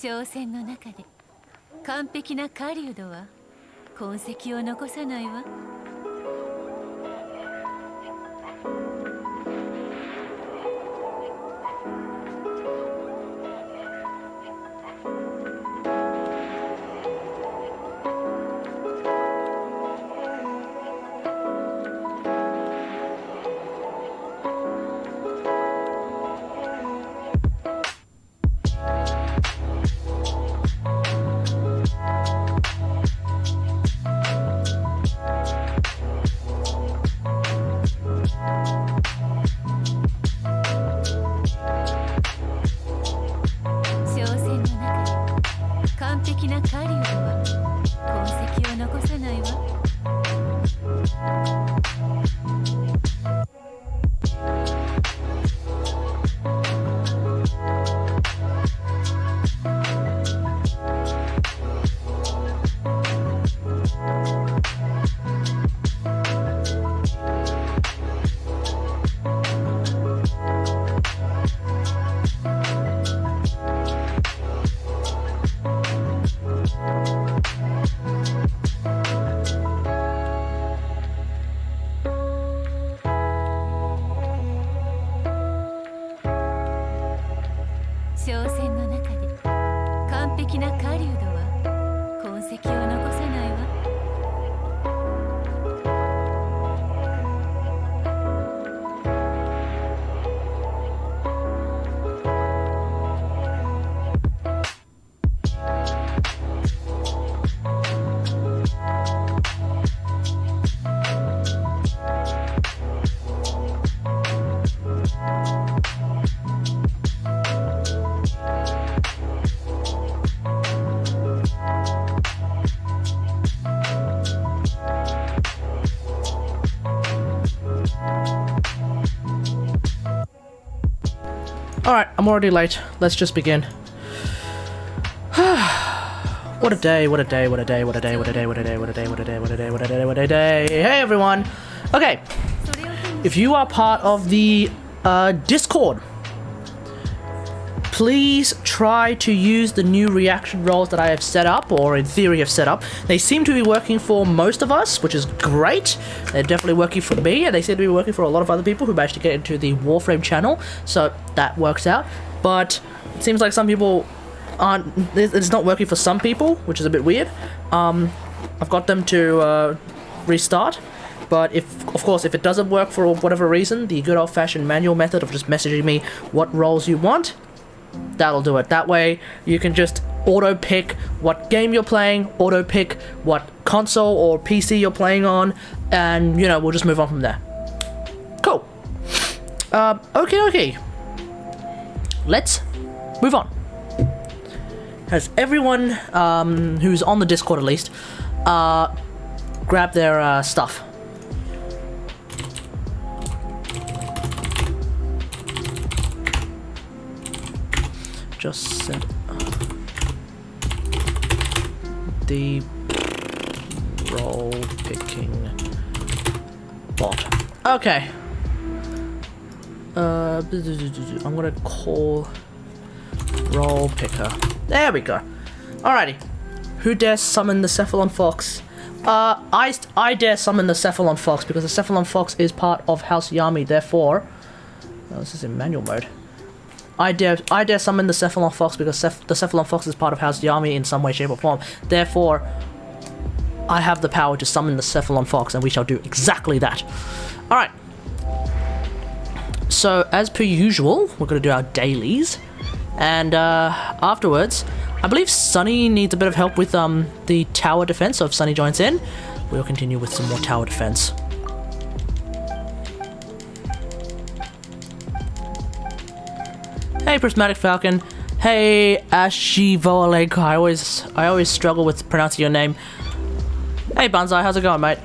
商戦の中で完璧な狩人は痕跡を残さないわ。商戦の中で完璧な狩人は痕跡を残さないわ。商戦の中で完璧な狩人は痕跡を残さないわ。Alright, I'm already late. Let's just begin. What a day, what a day, what a day, what a day, what a day, what a day, what a day, what a day, what a day, what a day, what a day. Hey everyone! Okay, if you are part of the Discord, please try to use the new reaction roles that I have set up, or in theory have set up. They seem to be working for most of us, which is great. They're definitely working for me, and they seem to be working for a lot of other people who managed to get into the Warframe channel, so that works out. But it seems like some people aren't, it's not working for some people, which is a bit weird. I've got them to restart, but of course, if it doesn't work for whatever reason, the good old-fashioned manual method of just messaging me what roles you want, that'll do it. That way you can just auto pick what game you're playing, auto pick what console or PC you're playing on, and you know, we'll just move on from there. Cool. Okay. Let's move on. Has everyone who's on the Discord at least grabbed their stuff? Just set the role picking bot. Okay. I'm gonna call role picker. There we go. Alrighty. Who dares summon the Cephalon Fox? I dare summon the Cephalon Fox because the Cephalon Fox is part of House Yami. Therefore, this is in manual mode. I dare summon the Cephalon Fox because the Cephalon Fox is part of House Yami in some way, shape, or form. Therefore, I have the power to summon the Cephalon Fox, and we shall do exactly that. Alright. So, as per usual, we're going to do our dailies. And afterwards, I believe Sunny needs a bit of help with the tower defense, so if Sunny joins in, we'll continue with some more tower defense. Hey, Prismatic Falcon. Hey, Ashivoleg. I always struggle with pronouncing your name. Hey, Banzai, how's it going, mate?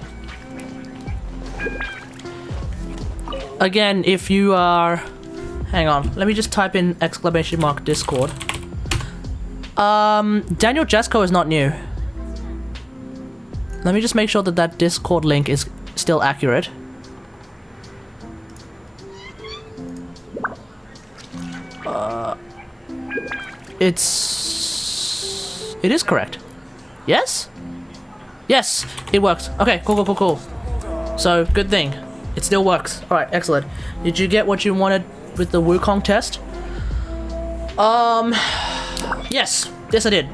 Again, if you are... Hang on, let me just type in !Discord. Daniel Jasko is not new. Let me just make sure that that Discord link is still accurate. It's It is correct. Yes? Yes, it works. Okay, cool. So, good thing. It still works. Alright, excellent. Did you get what you wanted with the Wukong test? Yes. Yes, I did.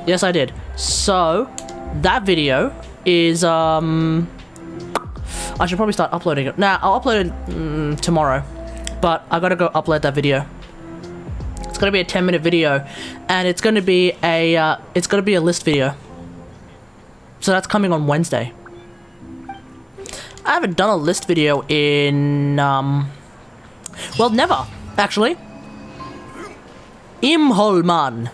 Yes, I did. So, that video is, I should probably start uploading it. Nah, I'll upload it tomorrow. But I gotta go upload that video. It's gonna be a 10-minute video, and it's gonna be a list video. So that's coming on Wednesday. I haven't done a list video in well, never actually. Imholman,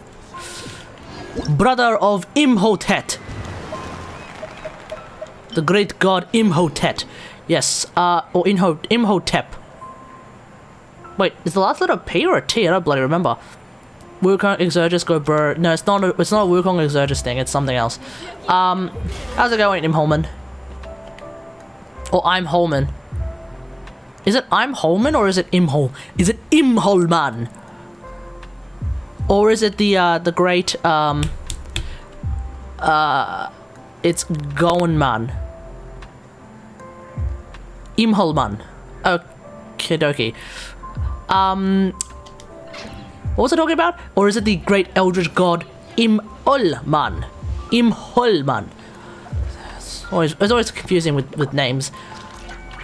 brother of Imhotep, the great god Imhotep. Yes, or Imhotep. Wait, is the last letter P or a T? I don't bloody remember. Wukong Exergus go bro. No, it's not a Wukong Exergus thing, it's something else. How's it going, Imholman? Or I'm Holman. Is it I'm Holman or is it Imhol? Is it Imholman? Or is it the great it's Goenman. Imholman. Okie dokie. What was I talking about? Or is it the great eldritch god Imholman? Imholman. It's always confusing with names.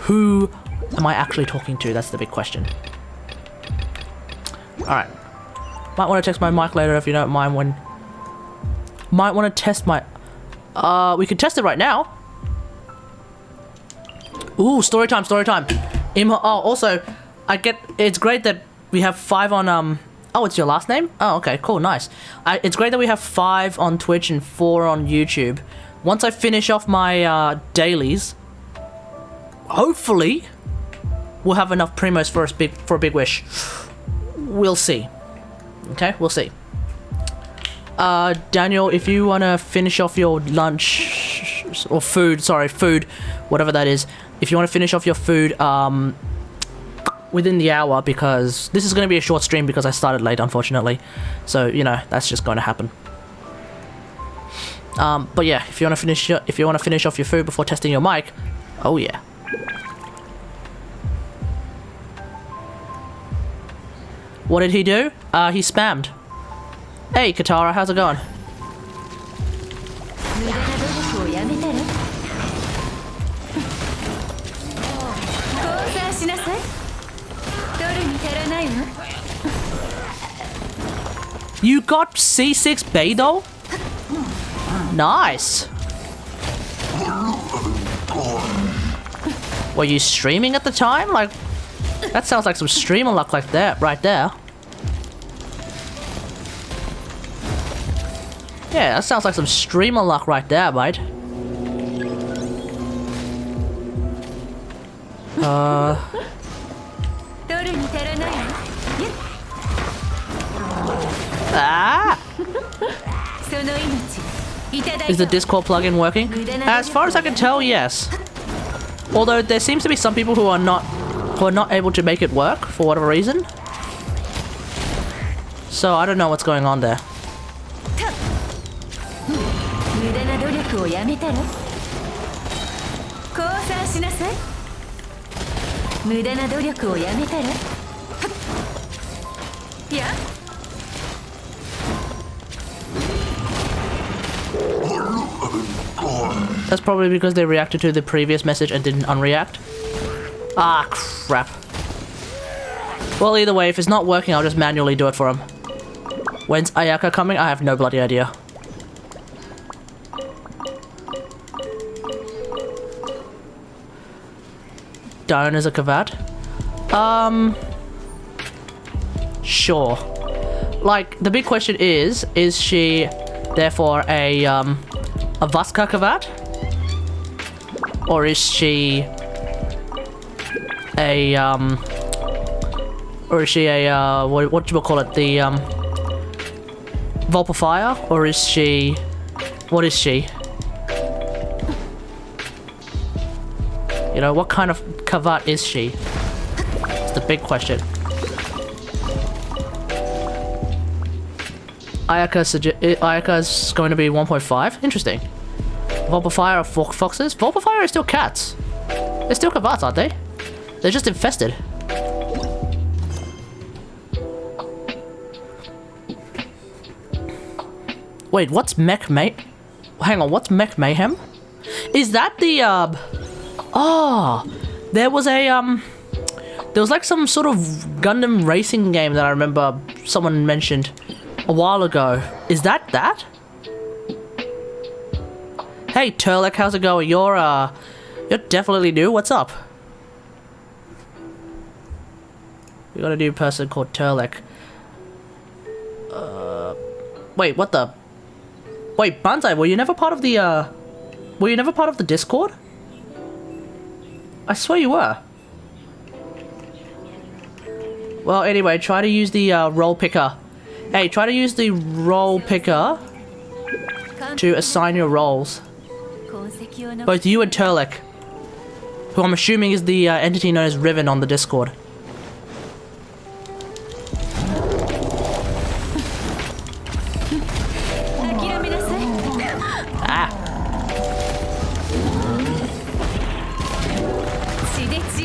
Who am I actually talking to? That's the big question. Alright. Might want to text my mic later if you don't mind when... Might want to test my... we could test it right now. Ooh, story time. Also, it's great that we have 5 on, Oh, it's your last name? Oh, okay, cool, nice. It's great that we have 5 on Twitch and 4 on YouTube. Once I finish off my dailies, hopefully we'll have enough primos for a big wish. We'll see. Okay, we'll see. Daniel, if you want to finish off your lunch or food, whatever that is, if you want to finish off your food within the hour, because this is going to be a short stream because I started late, unfortunately. So, you know, that's just going to happen. But yeah, if you want to finish off your food before testing your mic, oh yeah. What did he do? He spammed. Hey, Katara, how's it going? You got C6 Beidou? Nice. Were you streaming at the time? Like, that sounds like some streamer luck like that, right there. Yeah, that sounds like some streamer luck right there, mate. Ah! Is the Discord plugin working? As far as I can tell, yes. Although there seems to be some people who are not able to make it work for whatever reason. So I don't know what's going on there. That's probably because they reacted to the previous message and didn't unreact. Ah, crap. Well, either way, if it's not working, I'll just manually do it for him. When's Ayaka coming? I have no bloody idea. Dione is a Kavat? Sure. Like, the big question is she therefore a Vaska Kavat? Or is she a, what do you call it, the, Vulpifier? Or is she, what is she? You know, what kind of Kavat is she? It's the big question. Ayaka's going to be 1.5. Interesting. Vulpefire are foxes. Vulpefire are still cats. They're still cavats, aren't they? They're just infested. Wait, what's Mech May? Hang on, what's Mech Mayhem? Is that the oh, there was like some sort of Gundam racing game that I remember someone mentioned a while ago. Is that that? Hey Turlek, how's it going? You're definitely new. What's up? We got a new person called Turlek. Wait, what the? Wait, Banzai, were you never part of the Discord? I swear you were. Well, anyway, try to use the roll picker. Hey, try to use the roll picker to assign your rolls. Both you and Turlek, who I'm assuming is the entity known as Riven on the Discord. Ah.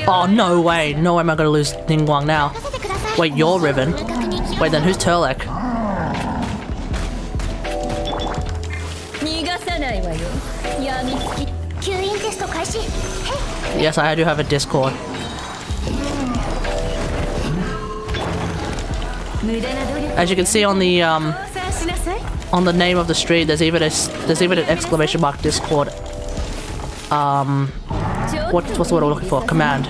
Oh, no way. No way am I gonna lose Ningguang now. Wait, you're Riven. Wait, then who's Turlek? Yes, I do have a Discord. As you can see on the name of the stream, there's even an exclamation mark Discord. What's the word I'm looking for? Command.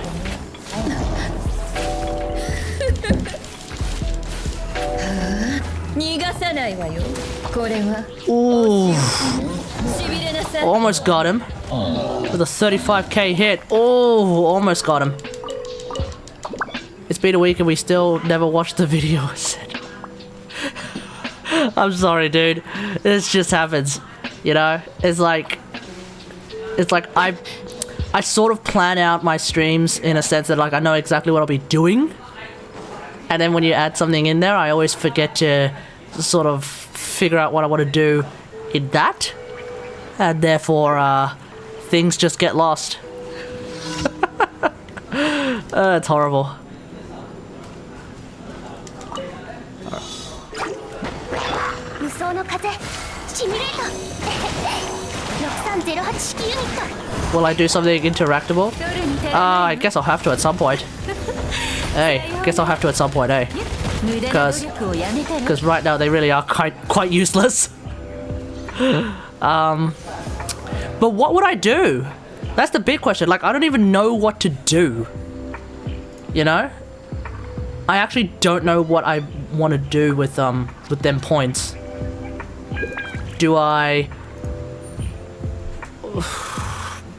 Ooh. Almost got him. With a 35k hit. Oh, almost got him. It's been a week and we still never watched the video. I'm sorry, dude. This just happens. You know? It's like I sort of plan out my streams in a sense that like I know exactly what I'll be doing. And then when you add something in there, I always forget to sort of figure out what I want to do in that. And therefore, things just get lost. It's horrible. Will I do something interactable? I guess I'll have to at some point. Hey, guess I'll have to at some point, eh? Because right now they really are quite useless. But what would I do? That's the big question. Like, I don't even know what to do. You know? I actually don't know what I want to do with them points. Do I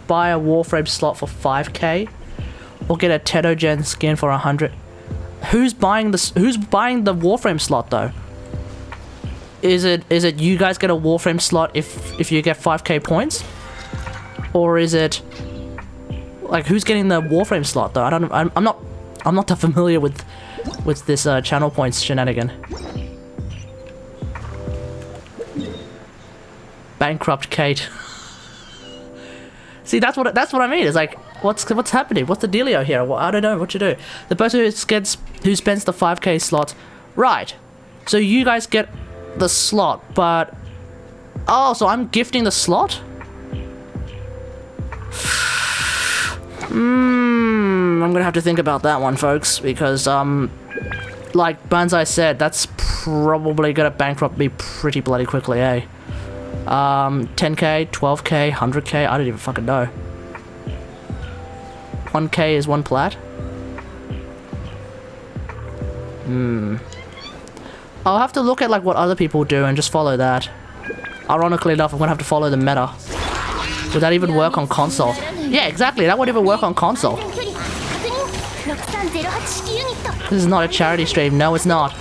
buy a Warframe slot for 5k? Or get a Tetogen skin for 100? Who's buying the Warframe slot though? Is it you guys get a Warframe slot if you get 5k points? Or is it like who's getting the Warframe slot though? I'm not that familiar with this channel points shenanigan. Bankrupt Kate. See, that's what I mean. It's like, what's happening? What's the dealio here? Well, I don't know what to do. The person who spends the 5k slot, right? So you guys get the slot, but oh, so I'm gifting the slot. I'm gonna have to think about that one, folks, because like Banzai said, that's probably gonna bankrupt me pretty bloody quickly, eh? 10k, 12k, 100k, I don't even fucking know. 1k is 1 plat. I'll have to look at like what other people do and just follow that. Ironically enough, I'm gonna have to follow the meta. Would that even work on console? Yeah, exactly, that would even work on console. This is not a charity stream, no it's not.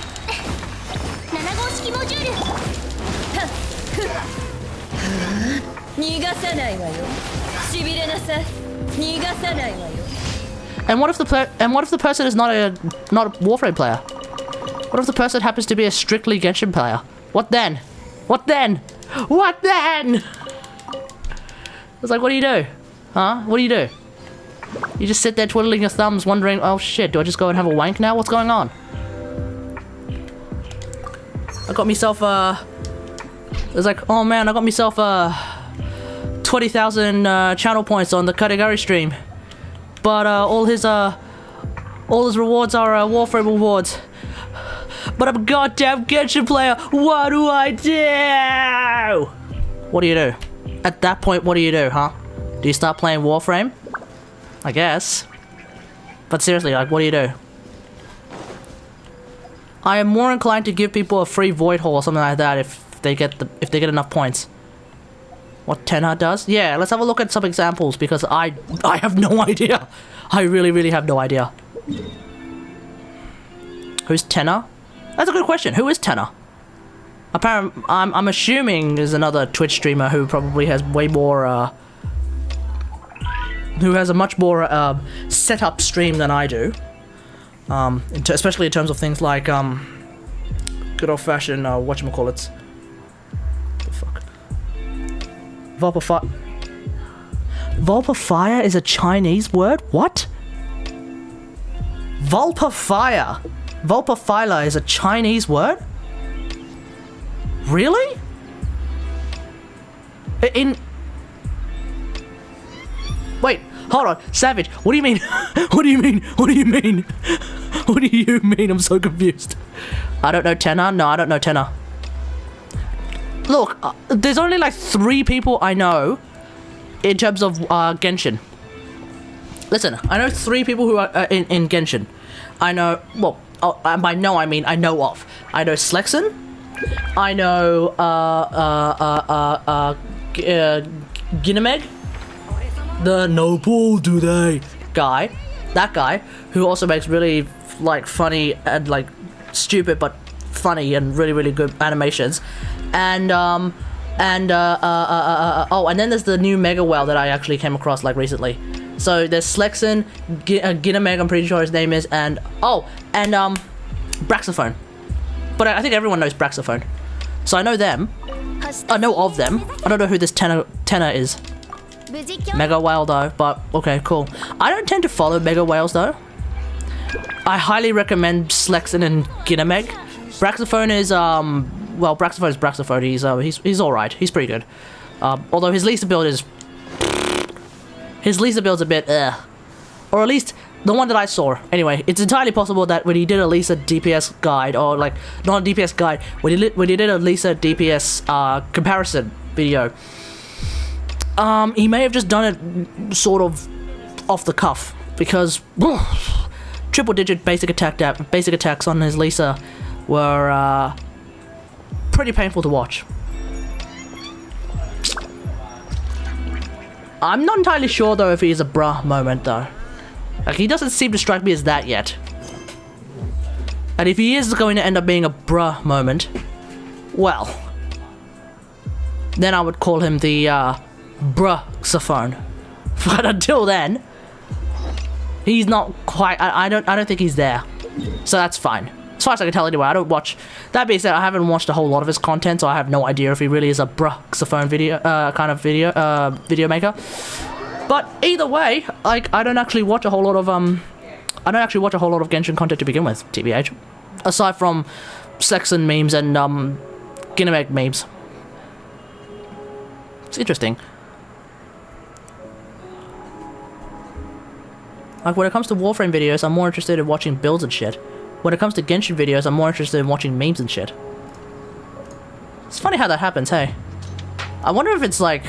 And what if the person is not a Warframe player? What if the person happens to be a strictly Genshin player? What then? What then? What then? It's like, what do you do? Huh? What do you do? You just sit there twiddling your thumbs wondering, oh shit, do I just go and have a wank now? What's going on? I got myself it's like, oh man, I got myself 20,000 channel points on the Kategari stream. But all his rewards are Warframe rewards. But I'm a goddamn Genshin player. What do I do? What do you do? At that point, what do you do, huh? Do you start playing Warframe? I guess. But seriously, like, what do you do? I am more inclined to give people a free void hole or something like that if they get enough points. What Tenha does? Yeah, let's have a look at some examples because I have no idea. I really have no idea. Who's Tenha? That's a good question. Who is Tenha? Apparently, I'm assuming there's another Twitch streamer who probably has way more who has a much more set up stream than I do. Especially in terms of things like good old fashioned whatchamacallits. The fuck? Vulpafire is a Chinese word? What? Vulpafila is a Chinese word? Really? Wait, hold on, Savage, what do you mean? What do you mean? What do you mean? What do you mean? I'm so confused. I don't know Tenha? No, I don't know Tenha. Look, there's only like 3 people I know in terms of Genshin. Listen, I know 3 people who are in Genshin. I know, well, by know I mean I know of. I know Slexen. I know Ginameg. The noble do they guy. That guy who also makes really like funny and like stupid but funny and really good animations. And oh, and then there's the new Mega Whale that I actually came across like recently. So there's Slexen, Ginameg, I'm pretty sure his name is, and oh, and Braxophone. But I think everyone knows Braxophone. So I know them. I know of them. I don't know who this Tenha is. Mega Whale though, but okay, cool. I don't tend to follow Mega Whales though. I highly recommend Slexen and Ginameg. Braxophone is well, Braxophone is Braxophone. He's alright. He's pretty good. Although his Lisa build is a bit or at least the one that I saw. Anyway, it's entirely possible that when he did a Lisa DPS guide, or like not a DPS guide, when he did a Lisa DPS comparison video, he may have just done it sort of off the cuff because triple-digit basic attacks on his Lisa were pretty painful to watch. I'm not entirely sure though if he is a bruh moment though. Like, he doesn't seem to strike me as that yet. And if he is going to end up being a bruh moment, well, then I would call him the bruh-sophone. But until then, he's not quite. I don't think he's there. So that's fine. As far as I can tell anyway, I don't watch. That being said, I haven't watched a whole lot of his content, so I have no idea if he really is a bruh-sophone video video maker. But either way, like, I don't actually watch a whole lot of Genshin content to begin with, TBH. Aside from Slexen memes and Ginameg memes. It's interesting. Like, when it comes to Warframe videos, I'm more interested in watching builds and shit. When it comes to Genshin videos, I'm more interested in watching memes and shit. It's funny how that happens, hey? I wonder if it's like...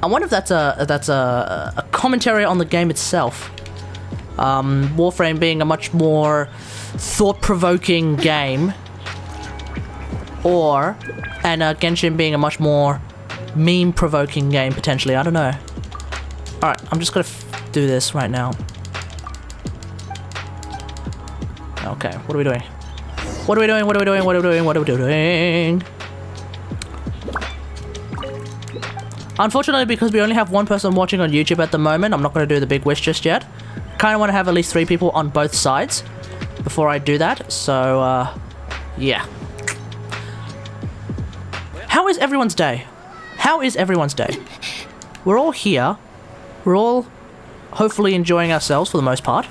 I wonder if that's a commentary on the game itself. Warframe being a much more thought-provoking game, and Genshin being a much more meme-provoking game, potentially. I don't know. Alright, I'm just gonna do this right now. Okay, what are we doing? What are we doing? What are we doing? What are we doing? What are we doing? Unfortunately, because we only have one person watching on YouTube at the moment, I'm not going to do the big wish just yet. Kind of want to have at least 3 people on both sides before I do that. So, yeah. How is everyone's day? How is everyone's day? We're all here. We're all hopefully enjoying ourselves for the most part.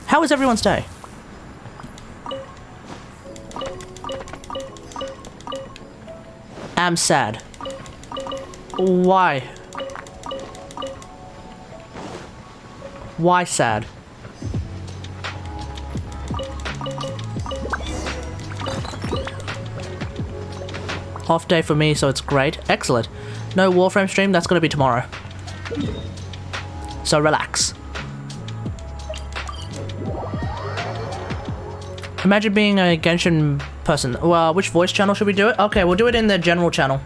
How is everyone's day? I'm sad. Why? Why sad? Off day for me, so it's great. Excellent. No Warframe stream, that's gonna be tomorrow. So relax. Imagine being a Genshin person. Well, which voice channel should we do it? Okay, we'll do it in the general channel.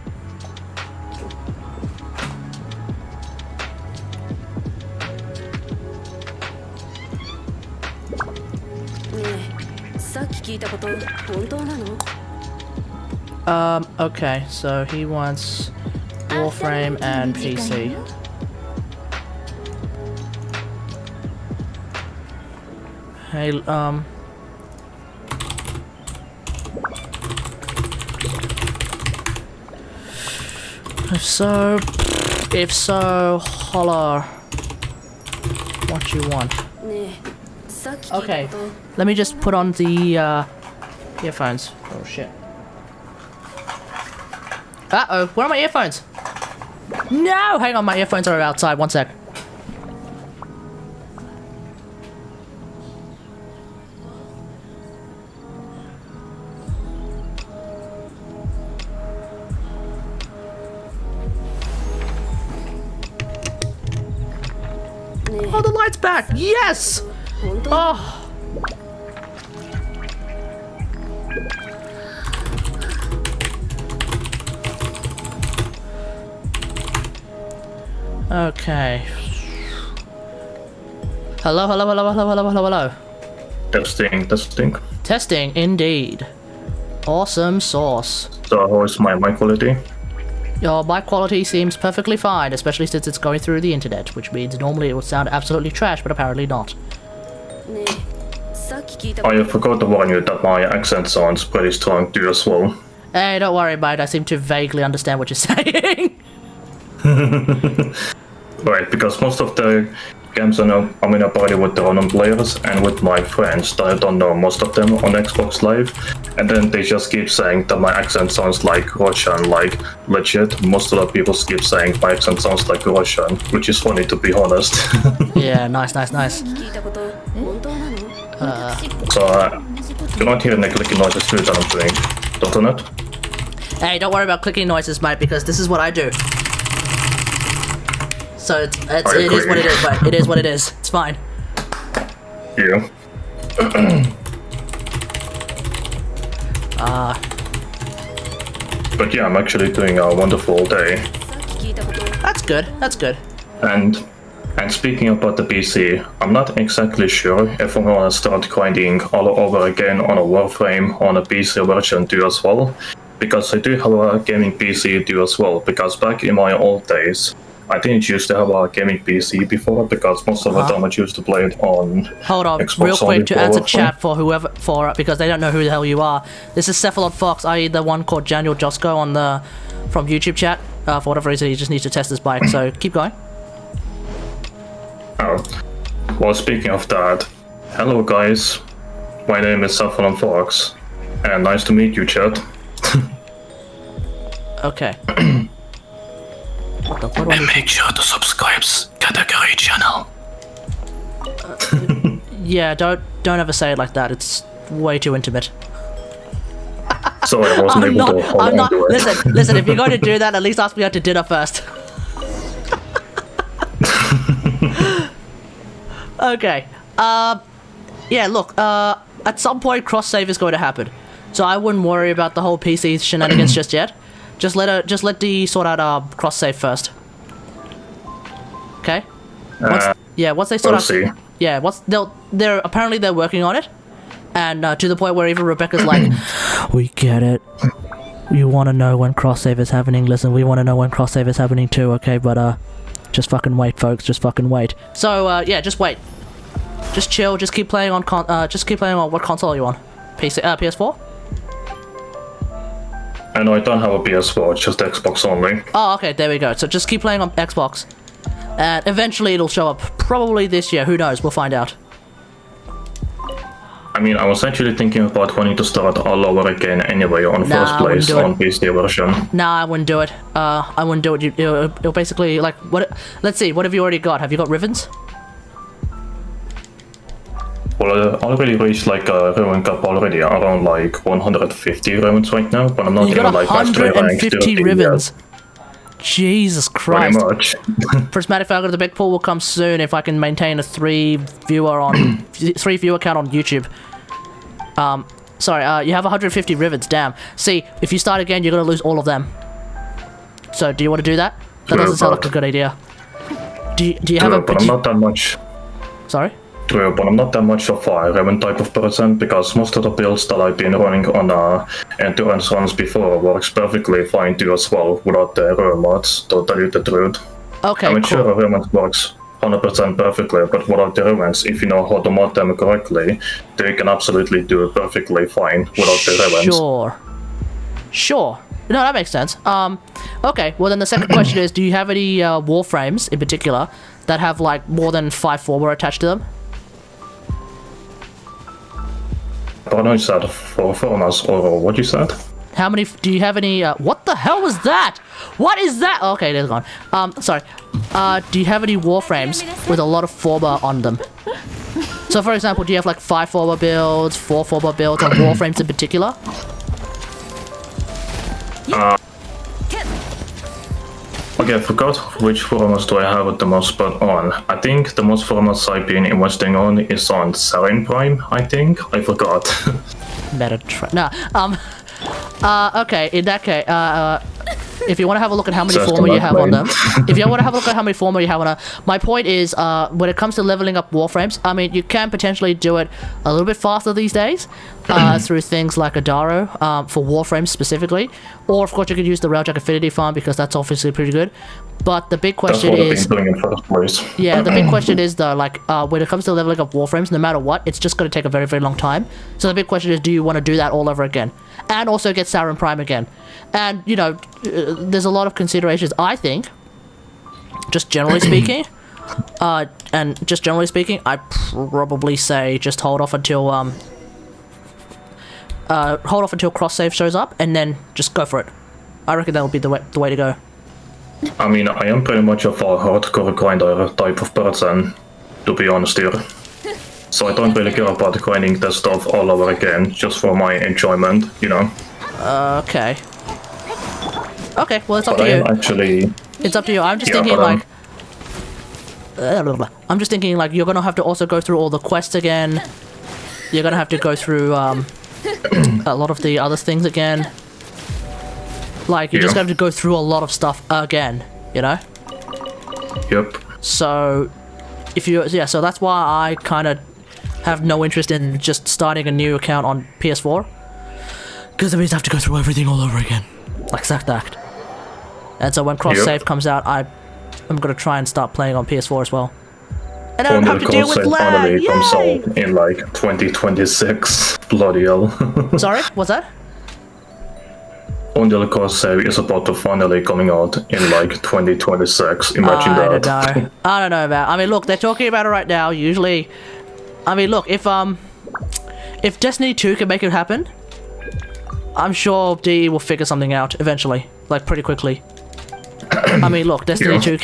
Okay, so he wants Warframe and PC. Hey, if so, holler what you want. Okay, let me just put on the, earphones. Oh, shit. Uh-oh, where are my earphones? No! Hang on, my earphones are outside. One sec. Oh, the light's back! Yes! Oh! Okay. Hello, hello, hello, hello, hello, hello, hello. Testing, testing. Testing, indeed. Awesome sauce. So how is my mic quality? Your mic quality seems perfectly fine, especially since it's going through the internet, which means normally it would sound absolutely trash, but apparently not. I forgot to warn you that my accent sounds pretty strong too as well. Hey, don't worry, mate. I seem to vaguely understand what you're saying. Right, because most of the games I'm in a party with the random players and with my friends that I don't know most of them on Xbox Live, and then they just keep saying that my accent sounds like Russian, like legit. Most of the people keep saying my accent sounds like Russian, which is funny to be honest. Yeah, nice, nice, nice. So you're not hearing the clicking noises too that I'm doing, don't it? Hey, don't worry about clicking noises, mate, because this is what I do. So it is what it is, mate. It is what it is. It's fine. Yeah. But yeah, I'm actually doing a wonderful day. That's good. That's good. And speaking about the PC, I'm not exactly sure if I'm gonna start grinding all over again on a Warframe on a PC version too as well, because I do have a gaming PC too as well, because back in my old days, I didn't used to have a gaming PC before, because most of the time I used to play it on Hold on, Xbox real quick to answer Warframe. chat for whoever, because they don't know who the hell you are. This is Cephalon Fox, i.e. the one called Daniel Josko on the, from YouTube chat. For whatever reason, he just needs to test his bike, so keep going. Oh. Well, speaking of that, hello guys, my name is Cephalon Fox, and nice to meet you, chat. Okay. What the fuck do I need Make sure to subscribe category channel. Yeah, don't ever say it like that. It's way too intimate. Sorry, I wasn't able to hold on to it. Listen, if you're going to do that, at least ask me out to dinner first. Okay. Yeah, look, at some point cross-save is going to happen. So I wouldn't worry about the whole PC shenanigans just yet. Just let D sort out cross-save first. Okay? Once they sort out... see. Yeah, they're working on it. And to the point where even Rebecca's like, we get it. You want to know when cross-save is happening? Listen, we want to know when cross-save is happening too, okay? But, just fucking wait, folks. Just fucking wait. So, yeah, just wait. Just chill. Just keep playing on what console are you on? PC, PS4? And I don't have a PS4, just Xbox only. Oh, okay, there we go. So just keep playing on Xbox. And eventually it'll show up. Probably this year. Who knows? We'll find out. I mean, I was actually thinking about wanting to start all over again anyway on first place on PC version. Nah, I wouldn't do it. I wouldn't do it. You'll basically, like, what? Let's see, what have you already got? Have you got ribbons? Well, I already reached like a Ruin Cup already, around like 150 ribbons right now, but I'm not You even got like mastery rank 150 ribbons. Jesus Christ. Pretty much. Prismatic Falcon of the Big Pool will come soon if I can maintain a 3 viewer count on YouTube. Sorry, you have 150 ribbons, damn. See, if you start again, you're gonna lose all of them. So, do you want to do that? That doesn't sound like a good idea. Do you have a... But I'm not that much... Sorry? True, but I'm not that much of a Raven type of person, because most of the builds that I've been running on endurance runs before works perfectly fine too as well, without the Raven mods, to tell you the truth. Okay, I mean, cool. sure, Raven works 100% perfectly, but without the Ravens, if you know how to mod them correctly, they can absolutely do it perfectly fine without the Ravens. Sure. No, that makes sense. Okay, well then the second question is, do you have any warframes, in particular, that have, like, more than 5 former attached to them? But I know you said for foreigners, or what you said? How many, do you have any, what the hell was that? What is that? Oh, okay, they're gone. Sorry. Do you have any warframes with a lot of former on them? So, for example, do you have, like, 5 former builds, 4 former builds, or warframes in particular? Okay, I forgot which formats do I have at the most spot on. I think the most formats I've been investing on is on Sarin Prime, I think. I forgot. Better try. Nah, okay, in that case, if you want to have a look at how many former you have on them, my point is, when it comes to leveling up warframes, I mean, you can potentially do it a little bit faster these days, through things like Adaro, for warframes specifically, or of course you could use the Railjack Affinity farm because that's obviously pretty good. But the big question is, doing in first place. yeah, the big question is though, like, when it comes to leveling up warframes, no matter what, it's just going to take a very, very long time. So the big question is, do you want to do that all over again? And also get Sarin Prime again? And, you know, there's a lot of considerations, I think, just generally speaking, I'd probably say just hold off until cross-save shows up, and then just go for it. I reckon that'll be the way to go. I mean, I am pretty much a hardcore grinder type of person, to be honest here. So I don't really care about grinding that stuff all over again, just for my enjoyment, you know? Okay. Okay, well, it's up to you. Actually... It's up to you. I'm just thinking, like... I'm just thinking, like, you're gonna have to also go through all the quests again. You're gonna have to go through, a lot of the other things again. Like, you're just gonna have to go through a lot of stuff again, you know? Yep. So, so that's why I kind of have no interest in just starting a new account on PS4. Because it means I have to go through everything all over again. Like exact act. And so when cross-save comes out, I'm gonna try and start playing on PS4 as well. And I don't have to deal with lag! Yay! Comes out in like 2026. Bloody hell. Sorry? What's that? Until cross-save is about to finally coming out in like 2026. Imagine that. I don't know about. I mean, look, they're talking about it right now. Usually, I mean, look, if Destiny 2 can make it happen, I'm sure DE will figure something out eventually, like pretty quickly. I mean, look, Destiny 2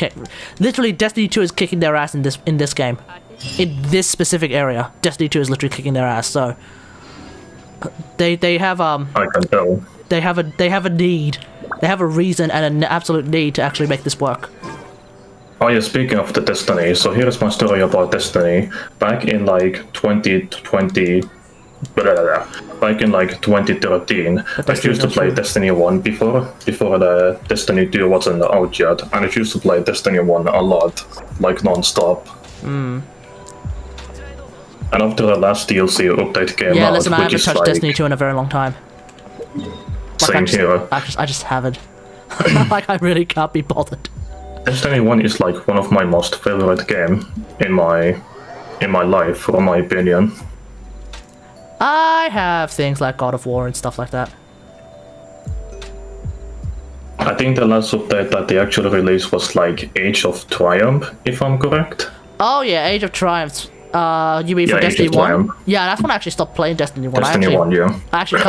literally Destiny 2 is kicking their ass in this game, in this specific area. Destiny 2 is literally kicking their ass. So they have I can tell. They have a need. They have a reason and an absolute need to actually make this work. Oh yeah, speaking of the Destiny, so here's my story about Destiny. Back in like 2020, back in like 2013, I used to play Destiny 1 before the Destiny 2 wasn't out yet, and I used to play Destiny 1 a lot, like non-stop. And after the last DLC update came out, yeah, listen, I haven't touched Destiny 2 in a very long time. Same here. I just haven't. Like, I really can't be bothered. Destiny 1 is like one of my most favorite game in my life, from my opinion. I have things like God of War and stuff like that. I think the last update that they actually released was like Age of Triumph, if I'm correct. Oh yeah, Age of Triumph. You mean for Yeah, Age Destiny of 1? Triumph. Yeah, that's when I actually stopped playing Destiny 1. Destiny 1, yeah. I actually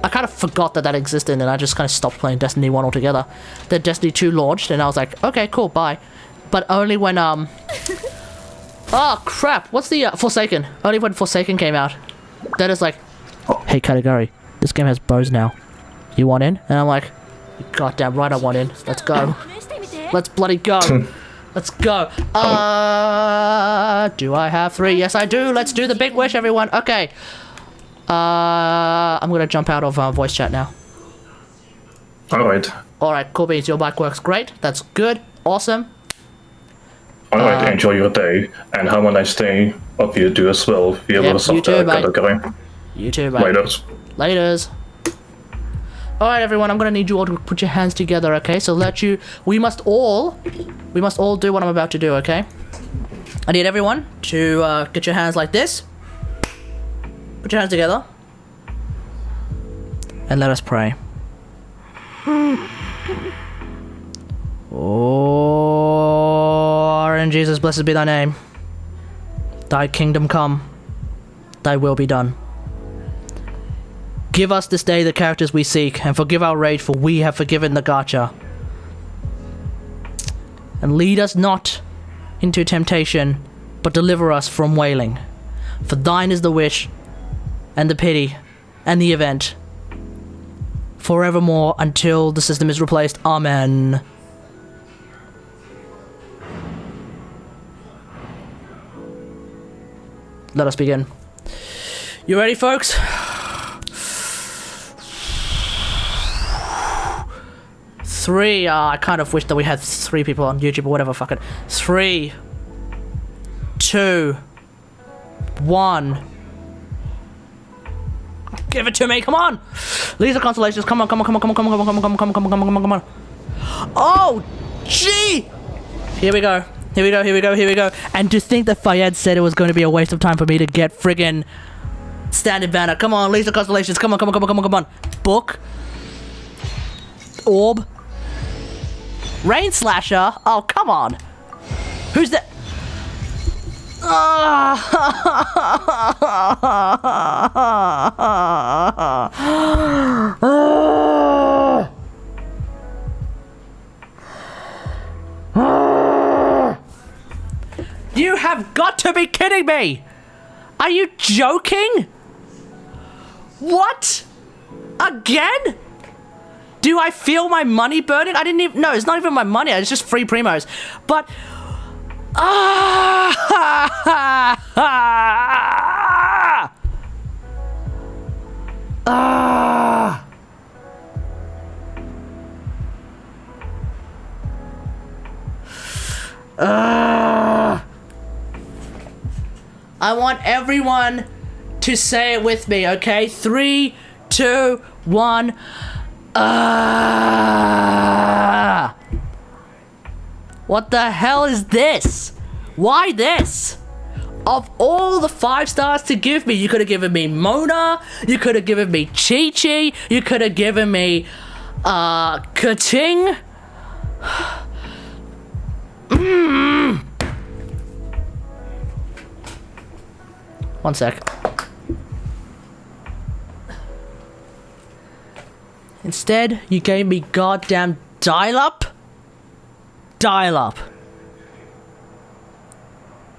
I kind of forgot that existed, and I just kind of stopped playing Destiny 1 altogether. Then Destiny 2 launched, and I was like, okay, cool, bye. But only when oh crap! What's the Forsaken? Only when Forsaken came out. Then it's like, hey Katagari, this game has bows now. You want in? And I'm like, goddamn right, I want in. Let's go. Let's bloody go. Let's go. Do I have 3? Yes, I do. Let's do the big wish, everyone. Okay. I'm gonna jump out of voice chat now. Alright. Alright, cool beans. Your mic works great. That's good. Awesome. Alright, enjoy your day, and have a nice day of you do as well. Via Yep, the you too, mate. category. You too, mate. Laters. Laters. Alright, everyone. I'm gonna need you all to put your hands together, okay? So we must all do what I'm about to do, okay? I need everyone to get your hands like this. Put your hands together. And let us pray. Oh, in Jesus, blessed be thy name. Thy kingdom come. Thy will be done. Give us this day the characters we seek, and forgive our rage, for we have forgiven the gacha. And lead us not into temptation, but deliver us from wailing. For thine is the wish, and the pity, and the event, forevermore until the system is replaced. Amen. Let us begin. You ready, folks? 3. I kind of wish that we had 3 people on YouTube or whatever. Fuck it. 3, 2, 1. Give it to me, come on! These are constellations, come on. Oh, gee! Here we go. And to think that Fayed said it was going to be a waste of time for me to get friggin' standard banner. Come on, Lisa Constellations, come on. Book. Orb. Rain Slasher. Oh, come on. Who's that? You have got to be kidding me! Are you joking? What? Again? Do I feel my money burning? I didn't even... No, it's not even my money. It's just free primos. But... I want everyone to say it with me, okay? 3, 2, 1. What the hell is this? Why this? Of all the 5 stars to give me, you could have given me Mona, you could have given me Chi-Chi, you could have given me, Ka-Ching. One sec. Instead, you gave me goddamn dial-up? Dial-up.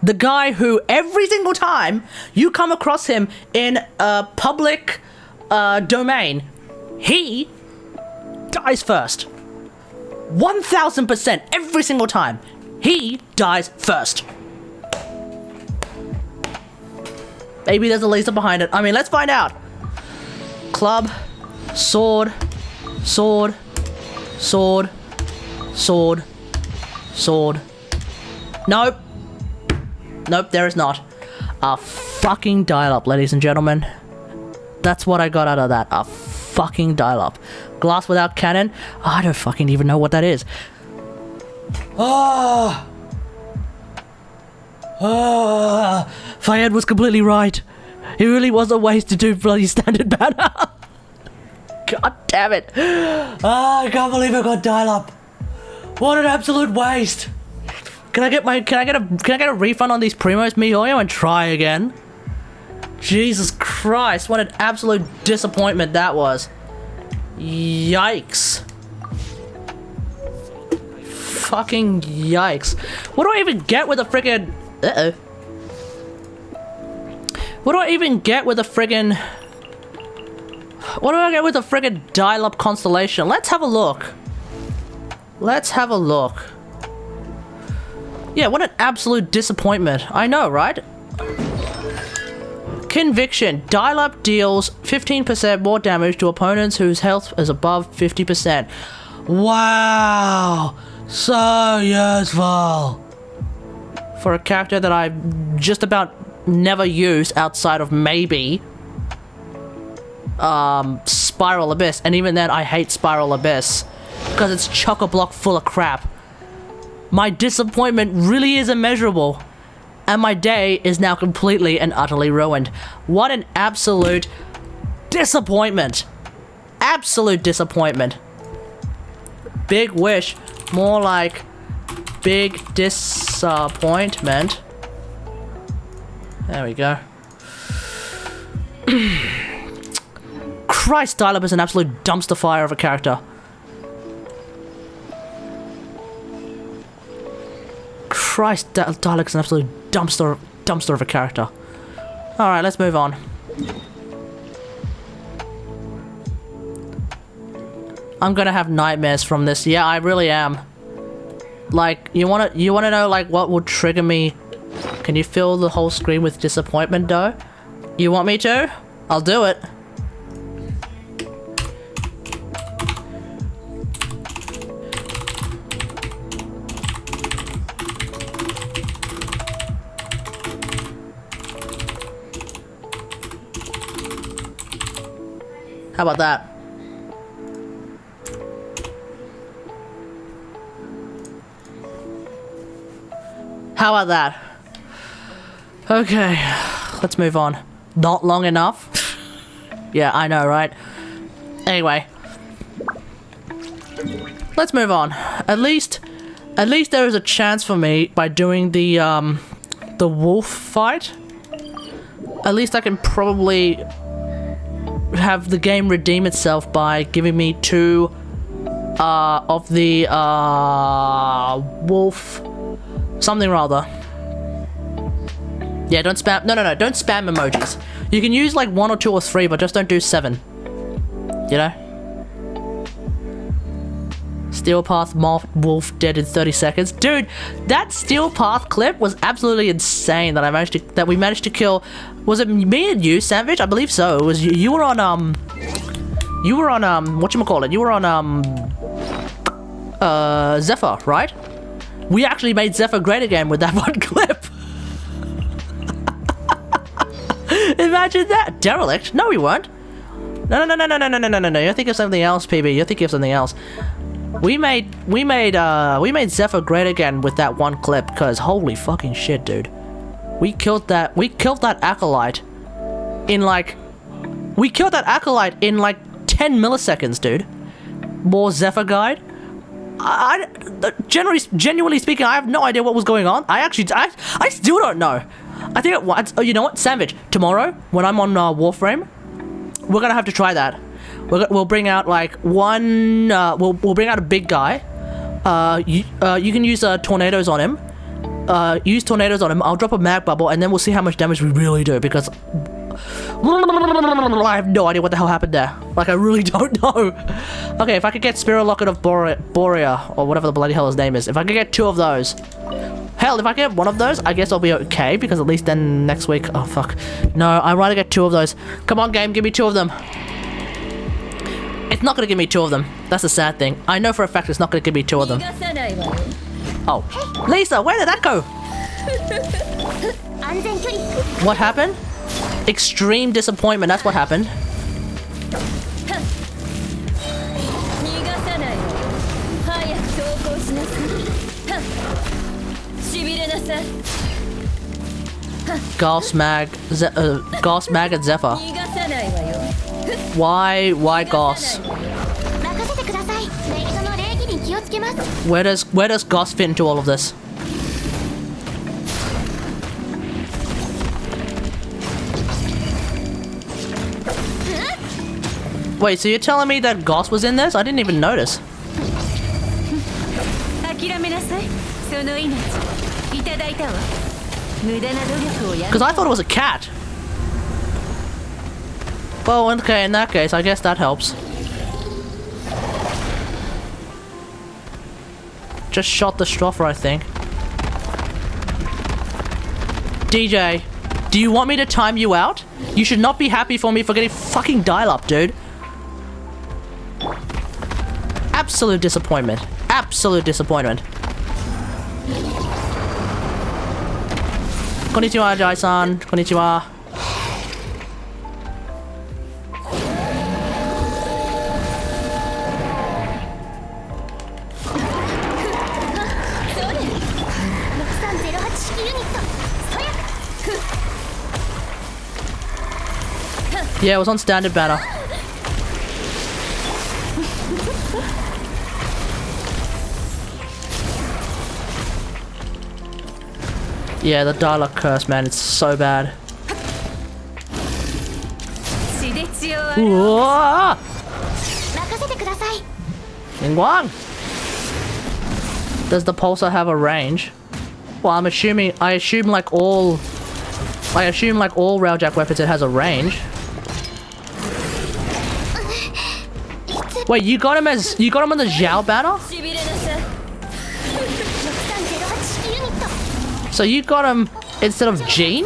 The guy who, every single time you come across him in a public domain, he dies first. 1000% every single time. He dies first. Maybe there's a laser behind it. I mean, let's find out. Club, sword, sword, sword, sword, sword. Nope. Nope, there is not. A fucking dial-up, ladies and gentlemen. That's what I got out of that. A fucking dial-up. Glass without cannon? Oh, I don't fucking even know what that is. Fayed was completely right. It really was a waste to do bloody standard banner. God damn. damn it. Ah, I can't believe I got dial-up. What an absolute waste. Can I get a refund on these Primos, MiHoYo, and try again? Jesus Christ, what an absolute disappointment that was. Yikes. Fucking yikes. What do I even get with a friggin'... Uh-oh. What do I even get with a friggin'... What do I get with a friggin' dial-up constellation? Let's have a look. Let's have a look. Yeah, what an absolute disappointment. I know, right? Conviction. Dial-up deals 15% more damage to opponents whose health is above 50%. Wow! So useful! For a character that I just about never use outside of maybe Spiral Abyss, and even then I hate Spiral Abyss because it's chock-a-block full of crap. My disappointment really is immeasurable, and my day is now completely and utterly ruined. What an absolute disappointment. Absolute disappointment. Big wish. More like big disappointment. There we go. Christ, Dial-Up is an absolute dumpster fire of a character. Christ, Dial-Up is an absolute dumpster of a character. Alright, let's move on. I'm gonna have nightmares from this. Yeah, I really am. Like, you wanna know like what will trigger me? Can you fill the whole screen with disappointment though? You want me to? I'll do it. How about that? How about that? Okay, let's move on. Not long enough? Yeah, I know, right? Anyway. Let's move on. At least there is a chance for me by doing the wolf fight. At least I can probably have the game redeem itself by giving me 2 of the wolf something rather. Yeah, don't spam. No, don't spam emojis. You can use like 1 or 2 or 3, but just don't do 7. You know? Steel Path Wolf dead in 30 seconds. Dude, that Steel Path clip was absolutely insane that we managed to kill. Was it me and you, Sandwich? I believe so. It was you were on whatchamacallit? You were on Zephyr, right? We actually made Zephyr great again with that one clip. Imagine that. Derelict? No, we weren't. No. You're thinking of something else, PB. You're thinking of something else. We made Zephyr great again with that one clip, cause holy fucking shit, dude. We killed that acolyte in like 10 milliseconds, dude. More Zephyr guide. Genuinely speaking, I have no idea what was going on. I still don't know. I think you know what, Sandwich, tomorrow when I'm on Warframe, we're gonna have to try that. We'll bring out like one. We'll bring out a big guy. You can use tornadoes on him. Use tornadoes on him. I'll drop a mag bubble, and then we'll see how much damage we really do. Because I have no idea what the hell happened there. Like I really don't know. Okay, if I could get Spirit Locket of Borea or whatever the bloody hell his name is, if I could get 2 of those. Hell, if I get 1 of those, I guess I'll be okay, because at least then next week... Oh, fuck. No, I'd rather get 2 of those. Come on, game, give me 2 of them. It's not gonna give me 2 of them. That's the sad thing. I know for a fact it's not gonna give me 2 of them. Oh. Lisa, where did that go? What happened? Extreme disappointment, that's what happened. Gauss Mag and Zephyr. Why Gauss? Where does Goss fit into all of this? Wait, so you're telling me that Goss was in this? I didn't even notice. 諦めなさいその命いただいたわ無駄な努力をやめ Because I thought it was a cat. Well, okay, in that case, I guess that helps. Just shot the Stroffer, I think. DJ, do you want me to time you out? You should not be happy for me for getting fucking dial-up, dude. Absolute disappointment. Absolute disappointment. Konnichiwa, Jai-san. Konnichiwa. Yeah, it was on standard banner. Yeah, the dial-up curse, man, it's so bad. Whoa! Ningguang! Does the pulsar have a range? Well, I assume like all Railjack weapons it has a range. Wait, you got him on the Zhao banner? So you got him instead of Jean?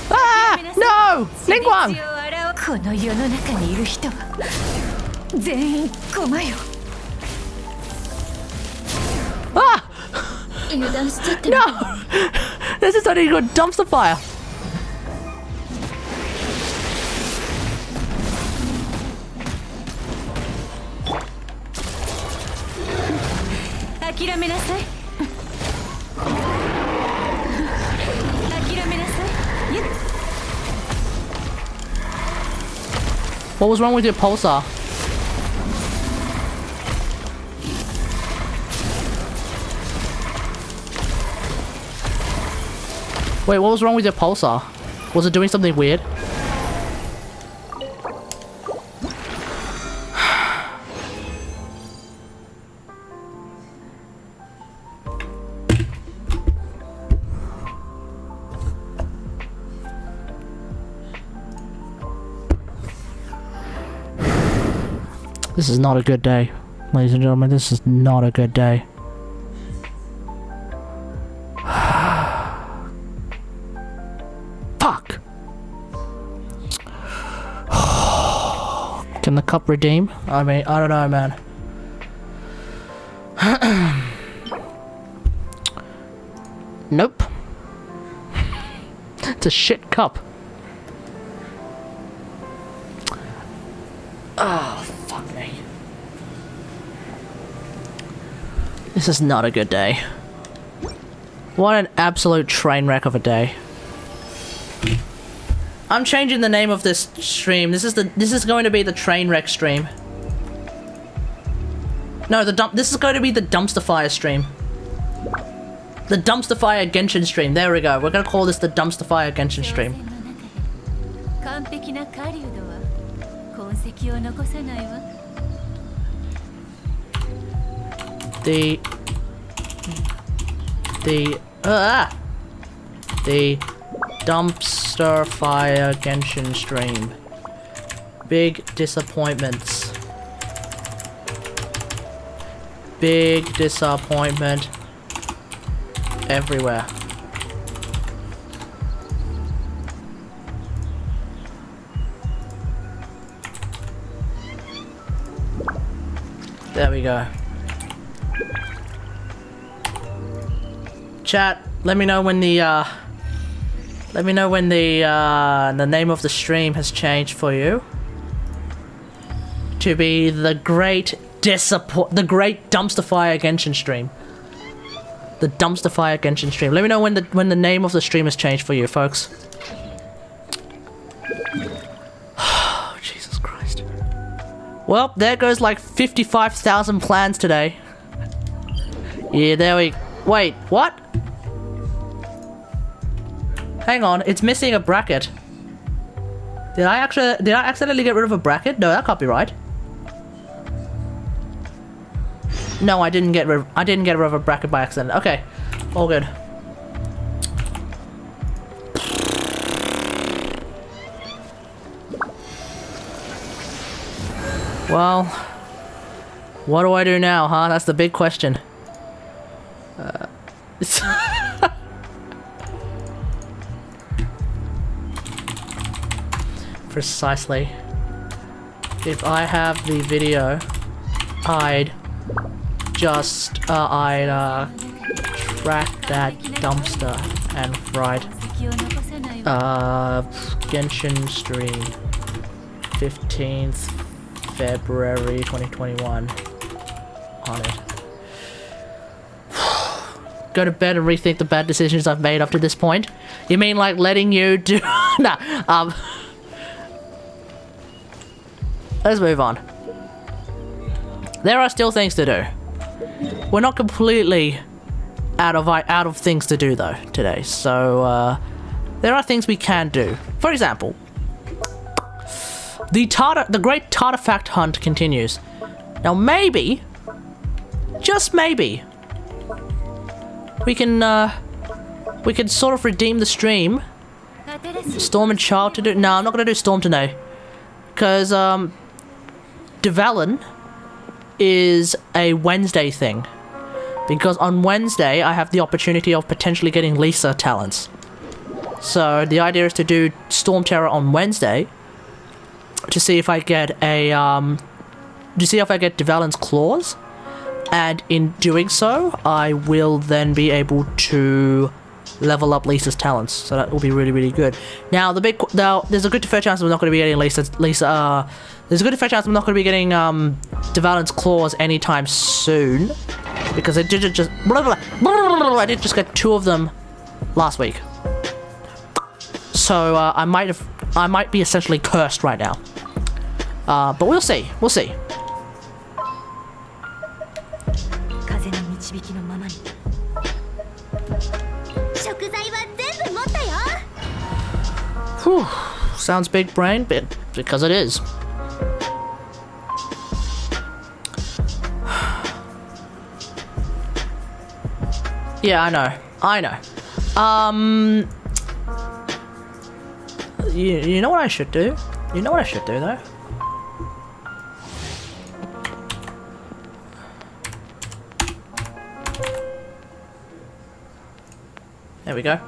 Ah! No! Ningguang! この世の中にいる人は全員駒よ Ah! 油断しちゃって No! This is only a good dumpster fire. What was wrong with your pulsar? Wait, what was wrong with your pulsar? Was it doing something weird? This is not a good day. Ladies and gentlemen, this is not a good day. Fuck! Can the cup redeem? I mean, I don't know, man. Nope. It's a shit cup. Oh, fuck me. This is not a good day. What an absolute train wreck of a day. I'm changing the name of this stream. This is going to be the train wreck stream. No, this is going to be the dumpster fire stream. The dumpster fire Genshin stream. There we go. We're gonna call this the dumpster fire Genshin stream. The dumpster fire Genshin stream. Big disappointments. Big disappointment everywhere. There we go. Chat, let me know when the name of the stream has changed for you to be the great dumpster fire Genshin stream. The dumpster fire Genshin stream. Let me know when the name of the stream has changed for you, folks. Oh, Jesus Christ. Well, there goes like 55,000 plans today. Yeah, there we... Wait, what? Hang on, it's missing a bracket. Did I accidentally get rid of a bracket? No, that can't be right. No, I didn't get rid of a bracket by accident. Okay, all good. Well, what do I do now, huh? That's the big question. Precisely. If I have the video, I'd track that dumpster and write Genshin stream 15th February 2021 on it. Go to bed and rethink the bad decisions I've made up to this point? You mean like letting you do... Nah, let's move on. There are still things to do. We're not completely out of things to do though today, so there are things we can do. For example, the great Tartifact hunt continues. Now maybe, just maybe, we can sort of redeem the stream. Storm and Child to do. No, I'm not gonna do Storm today, because Devalin is a Wednesday thing. Because on Wednesday I have the opportunity of potentially getting Lisa talents. So the idea is to do Storm Terror on Wednesday to see if I get a Devalin's claws, and in doing so I will then be able to level up Lisa's talents. So that will be really, really good. Now there's a good to fair chance we're not going to be getting there's a good fair chance I'm not going to be getting Devalin's claws anytime soon, because I did just get 2 of them last week. So I might be essentially cursed right now. But we'll see. We'll see. Whew. Sounds big brain, but because it is. Yeah, I know. You know what I should do? You know what I should do though? There we go.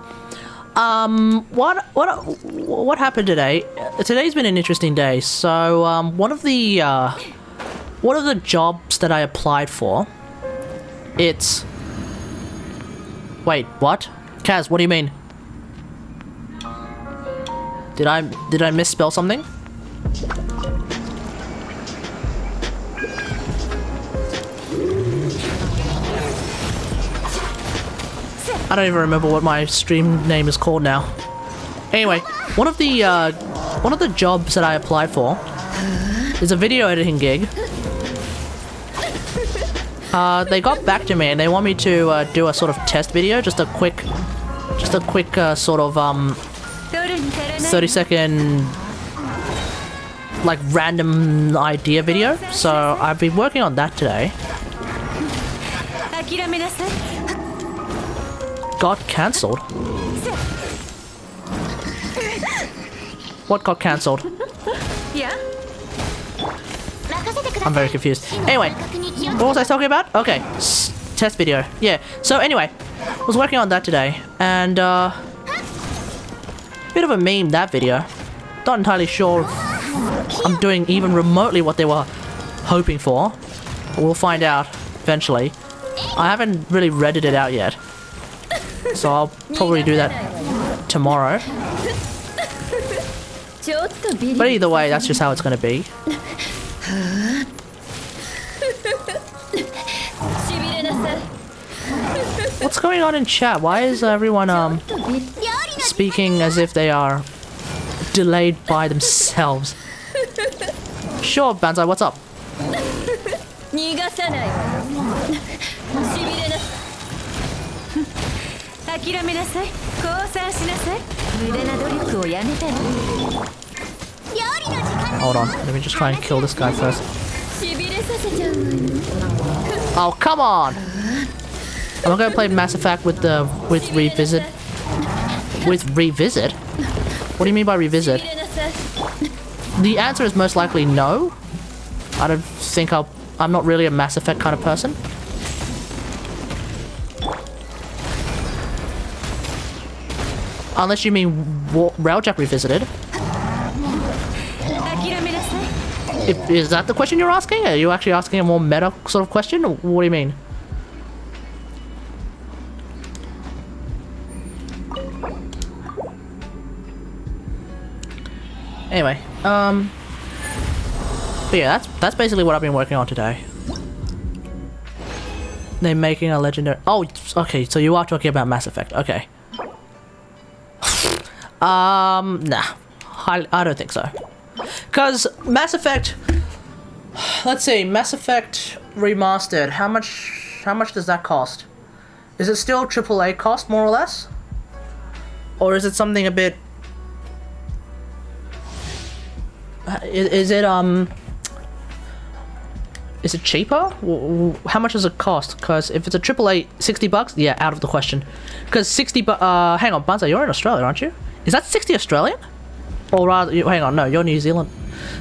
What happened today? Today's been an interesting day. So, one of the jobs that I applied for, it's... Wait, what? Kaz, what do you mean? Did I misspell something? I don't even remember what my stream name is called now. Anyway, one of the jobs that I applied for is a video editing gig. They got back to me and they want me to do a sort of test video, just a quick sort of 30-second like random idea video. So I've been working on that today. Got cancelled. What got cancelled? Yeah. I'm very confused. Anyway, what was I talking about? Okay, test video. Yeah. So anyway, I was working on that today, and bit of a meme, that video. Not entirely sure if I'm doing even remotely what they were hoping for. But we'll find out eventually. I haven't really redded it out yet, so I'll probably do that tomorrow. But either way, that's just how it's gonna be. What's going on in chat? Why is everyone speaking as if they are delayed by themselves? Sure, Banzai, what's up? さないわよしびれな諦めなさい降参しなさい無駄な努力をやめたら Hold on, let me just try and kill this guy first. しびれさせちゃうわよ Oh, come on! I'm not gonna play Mass Effect with revisit. With revisit? What do you mean by revisit? しびれなさい The answer is most likely no. I don't think I'm not really a Mass Effect kind of person. Unless you mean Railjack Revisited. 諦めなさい Is that the question you're asking? Are you actually asking a more meta sort of question? Or what do you mean? Anyway, but yeah, that's basically what I've been working on today. They're making a legendary. Oh, okay. So you are talking about Mass Effect. Okay. Nah. I don't think so. Cause Mass Effect. Let's see, Mass Effect Remastered. How much does that cost? Is it still AAA cost more or less? Or is it something a bit? Is it cheaper? How much does it cost? Because if it's a AAA, $60, yeah, out of the question. Because hang on, Bunza, you're in Australia, aren't you? Is that 60 Australian? Or rather, hang on, no, you're New Zealand.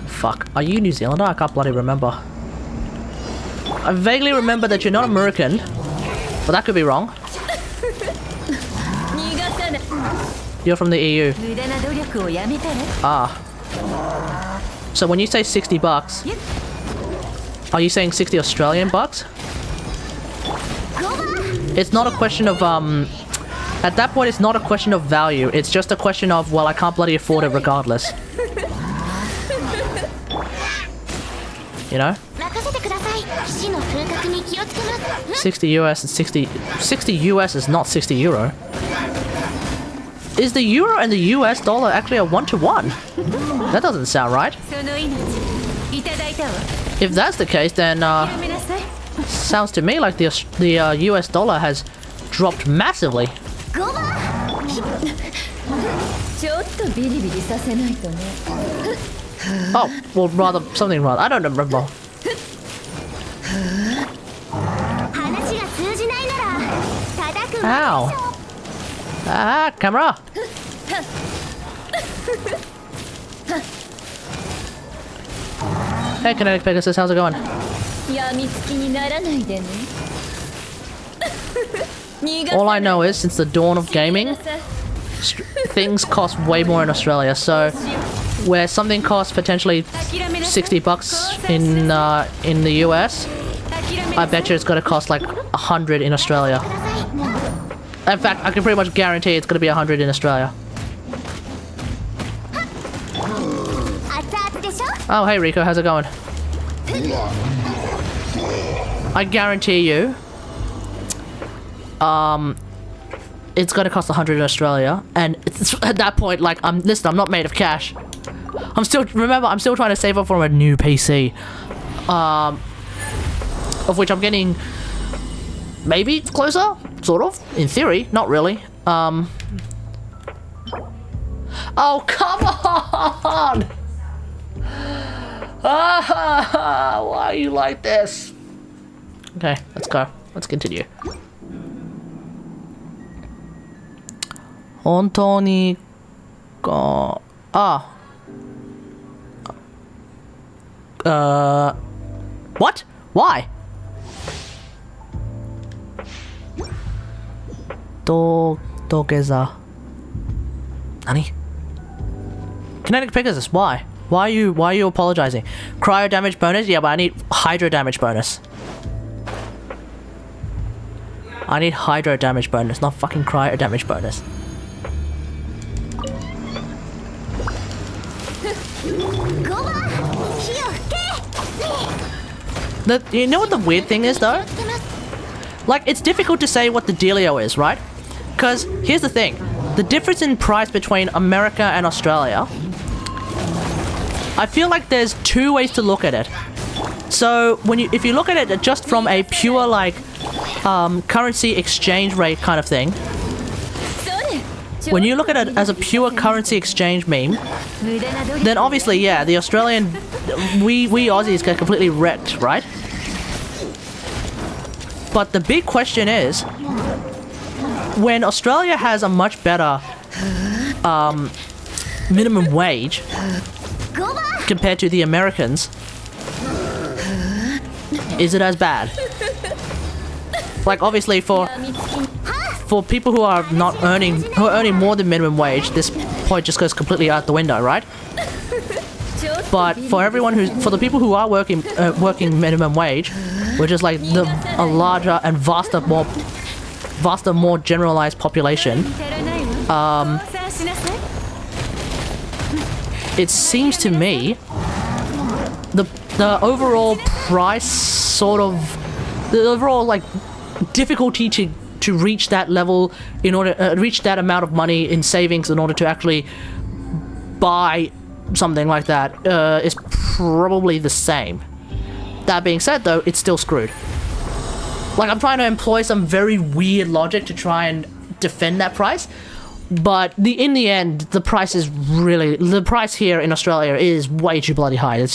Fuck, are you New Zealander? I can't bloody remember. I vaguely remember that you're not American, but that could be wrong. You're from the EU. 無駄な努力をやめたら Ah. So when you say $60, are you saying 60 Australian bucks? It's not a question of at that point it's not a question of value, it's just a question of, well, I can't bloody afford it regardless. You know? 60 US and 60 US is not 60 euro. Is the euro and the US dollar actually a 1-to-1? That doesn't sound right. その命いただいたわ If that's the case, then 諦めなさい sounds to me like the US dollar has dropped massively. ちょっとビリビリさせないとね Oh, well, something rather. I don't remember. 話が通じないなら叩く Ow. Ah, camera. Hey, Kinetic Pegasus, how's it going? やみつきにならないでね All I know is, since the dawn of gaming, things cost way more in Australia. So, where something costs potentially $60 in the US, I bet you it's gonna cost like 100 in Australia. In fact, I can pretty much guarantee it's gonna be 100 in Australia. 熱々でしょ Oh, hey Rico, how's it going? I guarantee you, it's gonna cost 100 in Australia, and it's, at that point, like, I'm not made of cash. I'm still trying to save up for a new PC, of which I'm getting maybe closer, sort of, in theory, not really. Oh, come on! Why are you like this? Okay, let's go. Let's continue. 本当にかWhat? Why? 土下座 何? Kinetic Pegasus, why? Why are you apologizing? Cryo damage bonus? Yeah, but I need hydro damage bonus. I need hydro damage bonus, not fucking cryo damage bonus. You know what the weird thing is though? Like, it's difficult to say what the dealio is, right? Because here's the thing. The difference in price between America and Australia, I feel like there's two ways to look at it. So if you look at it just from a pure like currency exchange rate kind of thing, when you look at it as a pure currency exchange meme, then obviously, yeah, the Australian, we Aussies get completely wrecked, right? But the big question is, when Australia has a much better minimum wage compared to the Americans, is it as bad? Like obviously for people who are earning more than minimum wage, this point just goes completely out the window, right? But for the people who are working minimum wage, which is like a larger and vaster, more generalized population, it seems to me the overall price the overall like difficulty to reach that level in order reach that amount of money in savings in order to actually buy something like that is probably the same. That being said, though, it's still screwed. Like, I'm trying to employ some very weird logic to try and defend that price, but in the end, the price here in Australia is way too bloody high.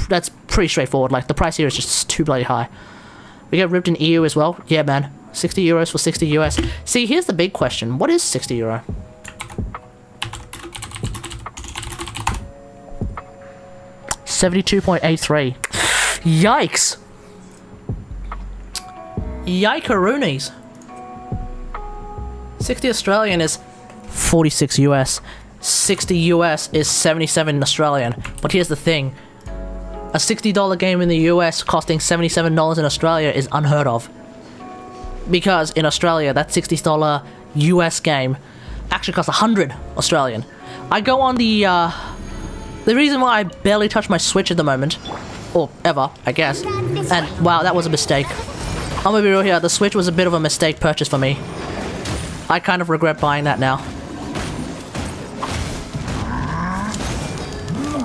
That's pretty straightforward. Like, the price here is just too bloody high. We get ripped in EU as well. Yeah, man. 60 euros for 60 US. See, here's the big question. What is 60 euro? $72.83. Yikes! Yikeroonies. 60 Australian is 46 US. 60 US is 77 Australian. But here's the thing. A $60 game in the US costing $77 in Australia is unheard of. Because in Australia, that $60 US game actually costs 100 Australian. I go on the reason why I barely touch my Switch at the moment, or ever, I guess, and wow, that was a mistake. I'm gonna be real here, the Switch was a bit of a mistake purchase for me. I kind of regret buying that now.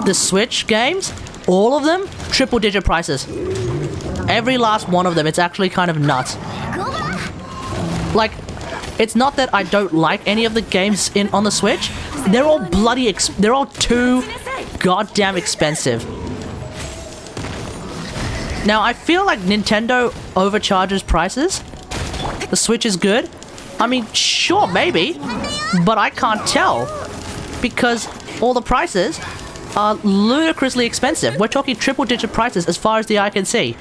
The Switch games, all of them, triple-digit prices. Every last one of them, it's actually kind of nuts. Like, it's not that I don't like any of the games on the Switch. They're all they're all too goddamn expensive. Now, I feel like Nintendo overcharges prices. The Switch is good. I mean, sure, maybe, but I can't tell because all the prices are ludicrously expensive. We're talking triple-digit prices as far as the eye can see.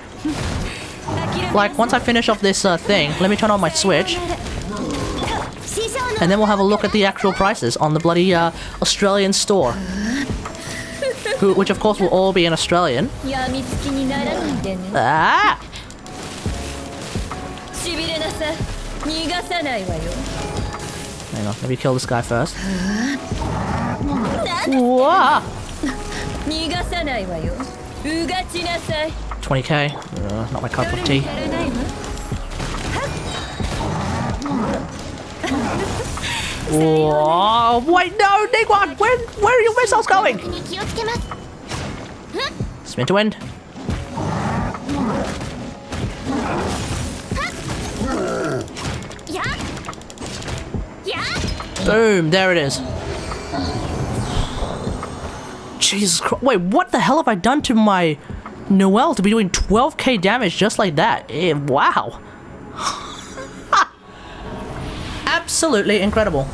Like, once I finish off this thing, let me turn on my Switch, and then we'll have a look at the actual prices on the bloody Australian store. Which of course will all be in Australian. Ah! Hang on, maybe kill this guy first. Whoa! 20k. Not my cup of tea. Whoa! Wait, no, Nigwan! Where are your missiles going? Spin to end. Boom! There it is. Jesus Christ! Wait, what the hell have I done to my Noelle to be doing 12k damage just like that? Wow! Absolutely incredible.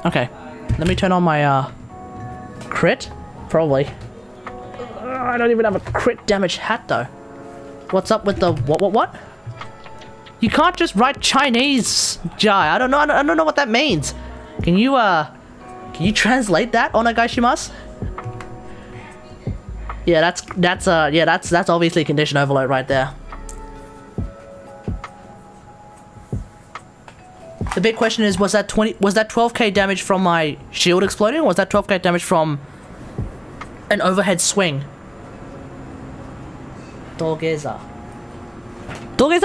Okay, let me turn on my crit. Probably. I don't even have a crit damage hat though. What's up with the what? You can't just write Chinese, Jai. I don't know what that means. Can you translate that, Onegaishimasu? Yeah, that's obviously condition overload right there. The big question is, was that 12k damage from my shield exploding, or was that 12k damage from an overhead swing? Dogeza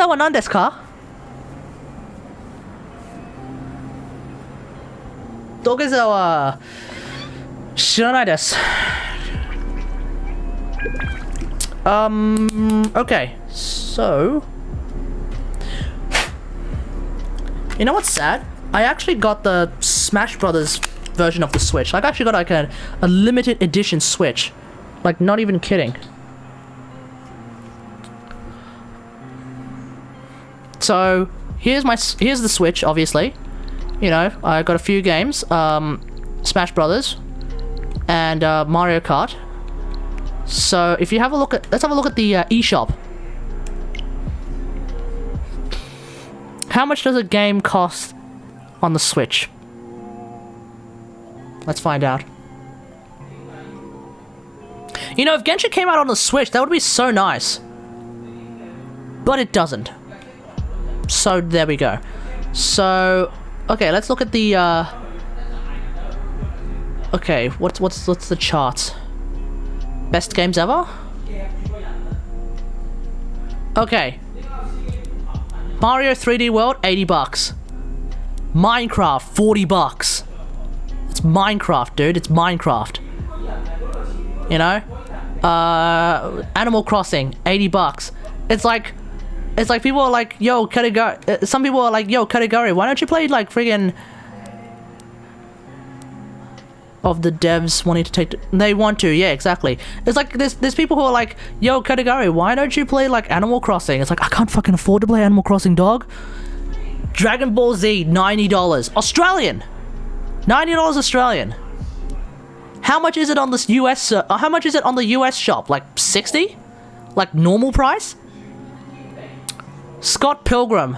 wa nan desu ka? 土下座は知らないです。Okay, so you know what's sad? I actually got the Smash Brothers version of the Switch. Like, I actually got like a limited edition Switch. Like, not even kidding. So here's the Switch, obviously. You know, I got a few games, Smash Brothers and Mario Kart. So if you have a look at, let's have a look at the eShop. How much does a game cost on the Switch? Let's find out. You know, if Genshin came out on the Switch, that would be so nice. But it doesn't. So there we go. So okay, let's look at the okay, what's the charts? Best games ever? Okay. Mario 3D World, $80. Minecraft, $40. It's Minecraft, dude. It's Minecraft. You know? Animal Crossing, $80. It's like people are like, yo, Katagari. Some people are like, yo, Katagari, why don't you play like friggin' of the devs wanting to take they want to, yeah, exactly. It's like there's people who are like, yo, Katagari, why don't you play like Animal Crossing? It's like, I can't fucking afford to play Animal Crossing, dog. Dragon Ball Z, $90 Australian. $90 Australian. How much is it on the US how much is it on the US shop? Like 60? Like normal price? Scott Pilgrim,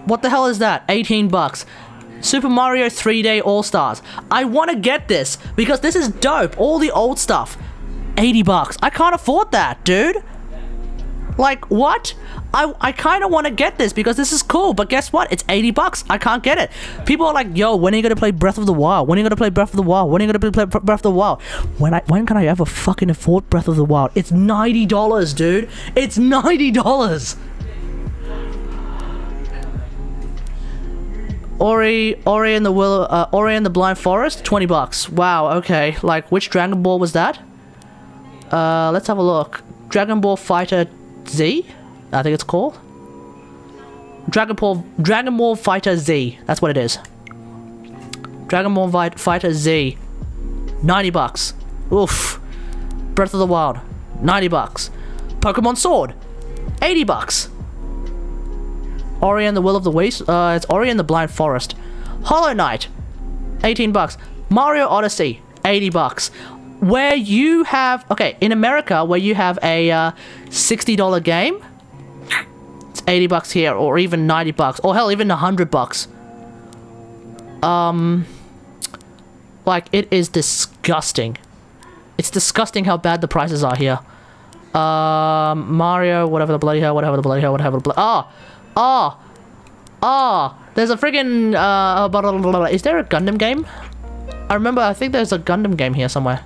what the hell is that? $18. Super Mario 3D All-Stars. I want to get this because this is dope. All the old stuff. $80. I can't afford that, dude. Like, what? I kind of want to get this because this is cool, but guess what? It's $80. I can't get it. People are like, yo, when are you going to play Breath of the Wild? When are you going to play Breath of the Wild? When are you going to play Breath of the Wild? When can I ever fucking afford Breath of the Wild? It's $90, dude. It's $90. Ori and the Blind Forest, $20. Wow, okay. Like, which Dragon Ball was that? Let's have a look. Dragon Ball Fighter Z, I think it's called. Dragon Ball Fighter Z. That's what it is. Dragon Ball Fighter Z, $90. Oof. Breath of the Wild, $90. Pokemon Sword, $80. Ori and the Will of the Wisps, it's Ori and the Blind Forest. Hollow Knight, $18. Mario Odyssey, $80. Where you have, okay, in America, where you have a $60 game, it's $80 here, or even $90, or hell, even $100. Like, it is disgusting. It's disgusting how bad the prices are here. Mario, whatever the bloody hell, there's a friggin' is there a Gundam game? I think there's a Gundam game here somewhere.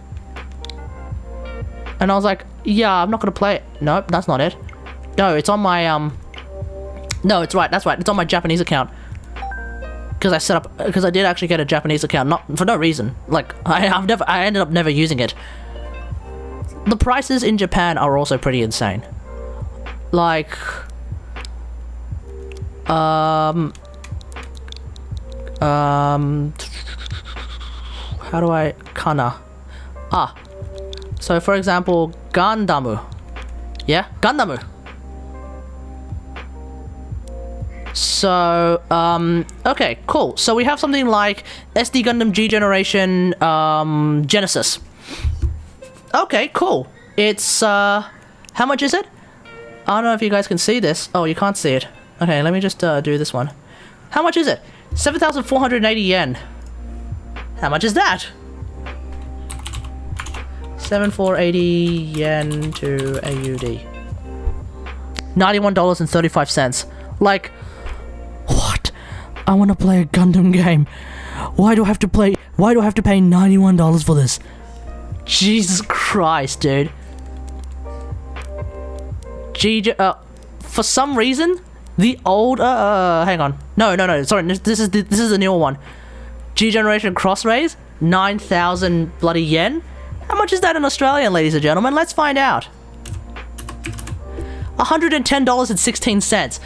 And I was like, yeah, I'm not gonna play it. Nope, that's not it. No, it's on my, no, it's right, that's right. It's on my Japanese account. Because I did actually get a Japanese account, not for no reason. Like, I ended up never using it. The prices in Japan are also pretty insane. Like, how do I kana? So for example, Gandamu. Yeah, Gandamu. So, okay, cool. So we have something like SD Gundam G Generation, Genesis. Okay, cool. It's, how much is it? I don't know if you guys can see this. Oh, you can't see it. Okay, let me just, do this one. How much is it? 7,480 yen. How much is that? 7,480 yen to AUD. $91.35. Like, what? I want to play a Gundam game. Why do I have to pay $91 for this? Jesus Christ, dude. For some reason, the old hang on. No, sorry, this is the newer one. G-Generation Cross Rays, 9,000 bloody yen. How much is that in Australian, ladies and gentlemen? Let's find out. $110.16.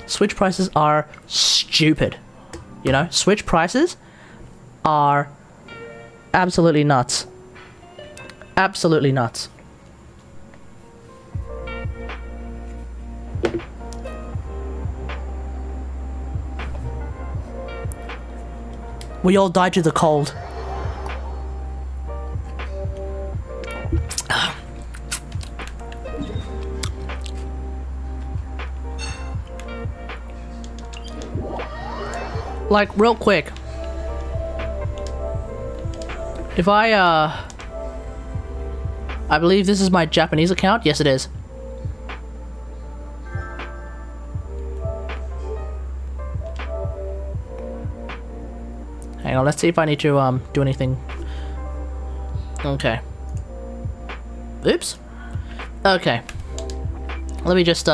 Switch prices are stupid. You know, Switch prices are absolutely nuts. Absolutely nuts. We all died to the cold. Like, real quick. If I believe this is my Japanese account. Yes, it is. Hang on, let's see if I need to, do anything. Okay. Oops. Okay. Let me just,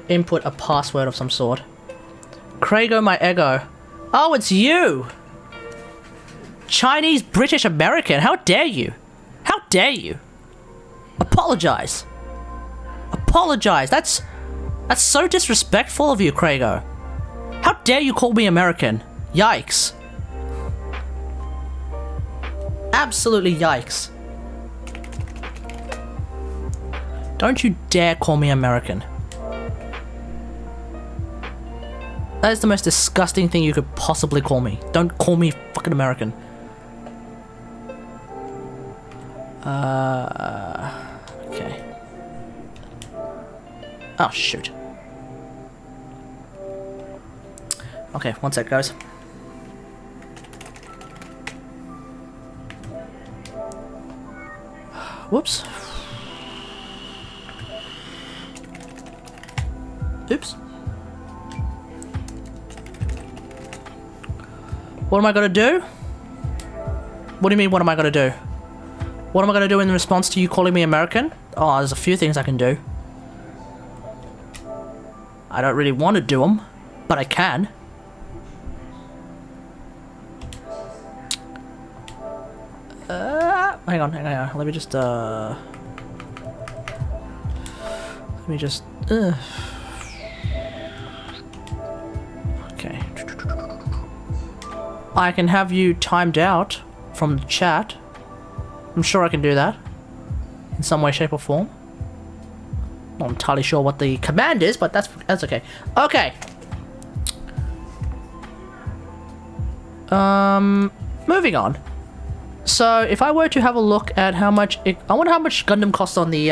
input a password of some sort. Craigo my ego. Oh, it's you! Chinese, British, American. How dare you? How dare you? Apologize. Apologize. That's so disrespectful of you, Craigo. How dare you call me American? Yikes. Absolutely yikes. Don't you dare call me American. That is the most disgusting thing you could possibly call me. Don't call me fucking American. Okay. Oh, shoot. Okay, one sec, guys. Whoops. Oops. What am I gonna do? What do you mean, what am I gonna do? What am I gonna do in response to you calling me American? Oh, there's a few things I can do. I don't really want to do them, but I can. Hang on. Let me just, Okay. I can have you timed out from the chat. I'm sure I can do that. In some way, shape, or form. Not entirely sure what the command is, but that's okay. Okay. Moving on. So, if I were to have a look at how much I wonder how much Gundam costs on the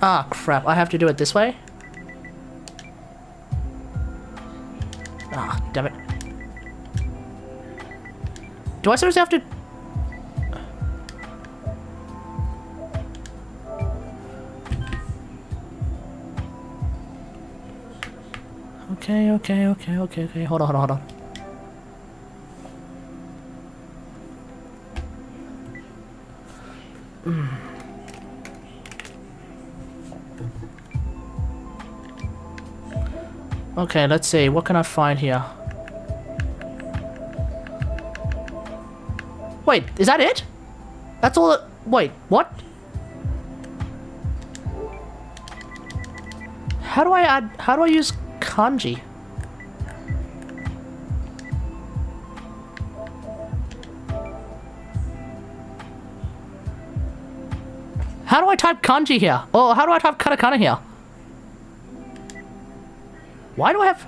Ah, crap. I have to do it this way? Ah, damn it. Do I seriously have to... Okay. Hold on. Okay, let's see. What can I find here? Wait, is that it? That's all it... Wait, what? How do I use kanji? How do I type kanji here? Or how do I type katakana here? Why do I have...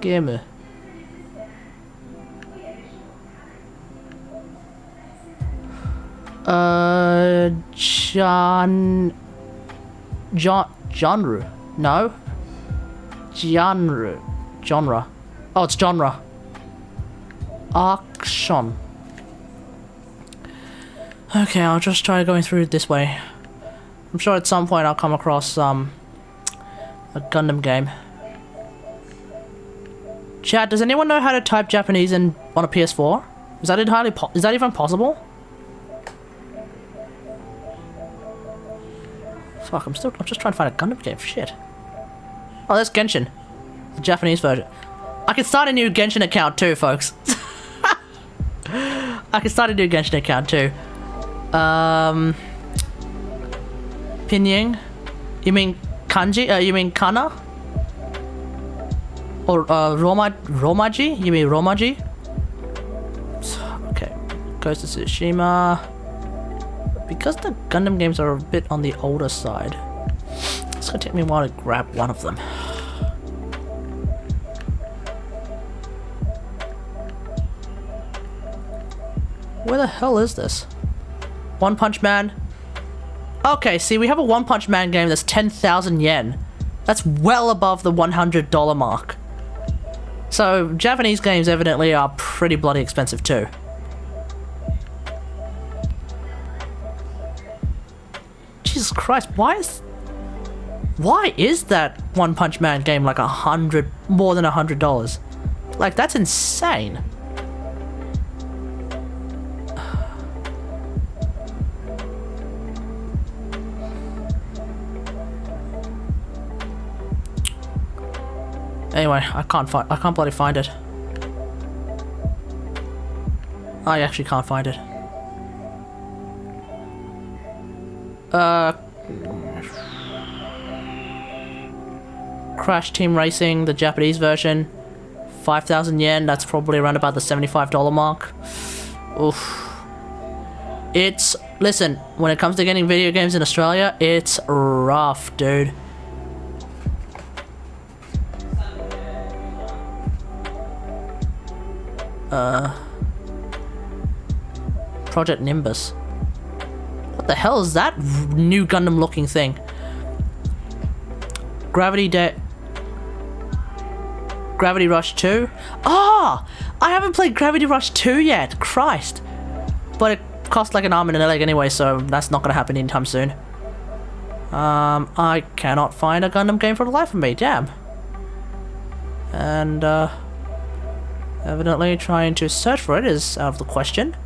Game. Genre? No? Genre. Oh, it's genre. Action. Okay, I'll just try going through it this way. I'm sure at some point I'll come across, a Gundam game. Chat, does anyone know how to type Japanese on a PS4? Is that is that even possible? Fuck, I'm just trying to find a Gundam game. Shit. Oh, that's Genshin. The Japanese version. I can start a new Genshin account too, folks. I can start a new Genshin account too. Pinyin? You mean kanji? You mean kana? Or Romaji? You mean Romaji? Okay. Goes to Tsushima. Because the Gundam games are a bit on the older side, it's gonna take me a while to grab one of them. Where the hell is this? One Punch Man? Okay, see, we have a One Punch Man game that's 10,000 yen. That's well above the $100 mark. So, Japanese games evidently are pretty bloody expensive too. Jesus Christ, why is that One Punch Man game like more than $100? Like, that's insane. Anyway, I can't bloody find it. I actually can't find it. Crash Team Racing, the Japanese version, 5,000 yen. That's probably around about the $75 mark. Oof. Listen, when it comes to getting video games in Australia, it's rough, dude. Project Nimbus. What the hell is that new Gundam looking thing? Gravity Rush 2? Ah! I haven't played Gravity Rush 2 yet. Christ. But it costs like an arm and a leg anyway, so that's not gonna happen anytime soon. I cannot find a Gundam game for the life of me. Damn. And, evidently trying to search for it is out of the question.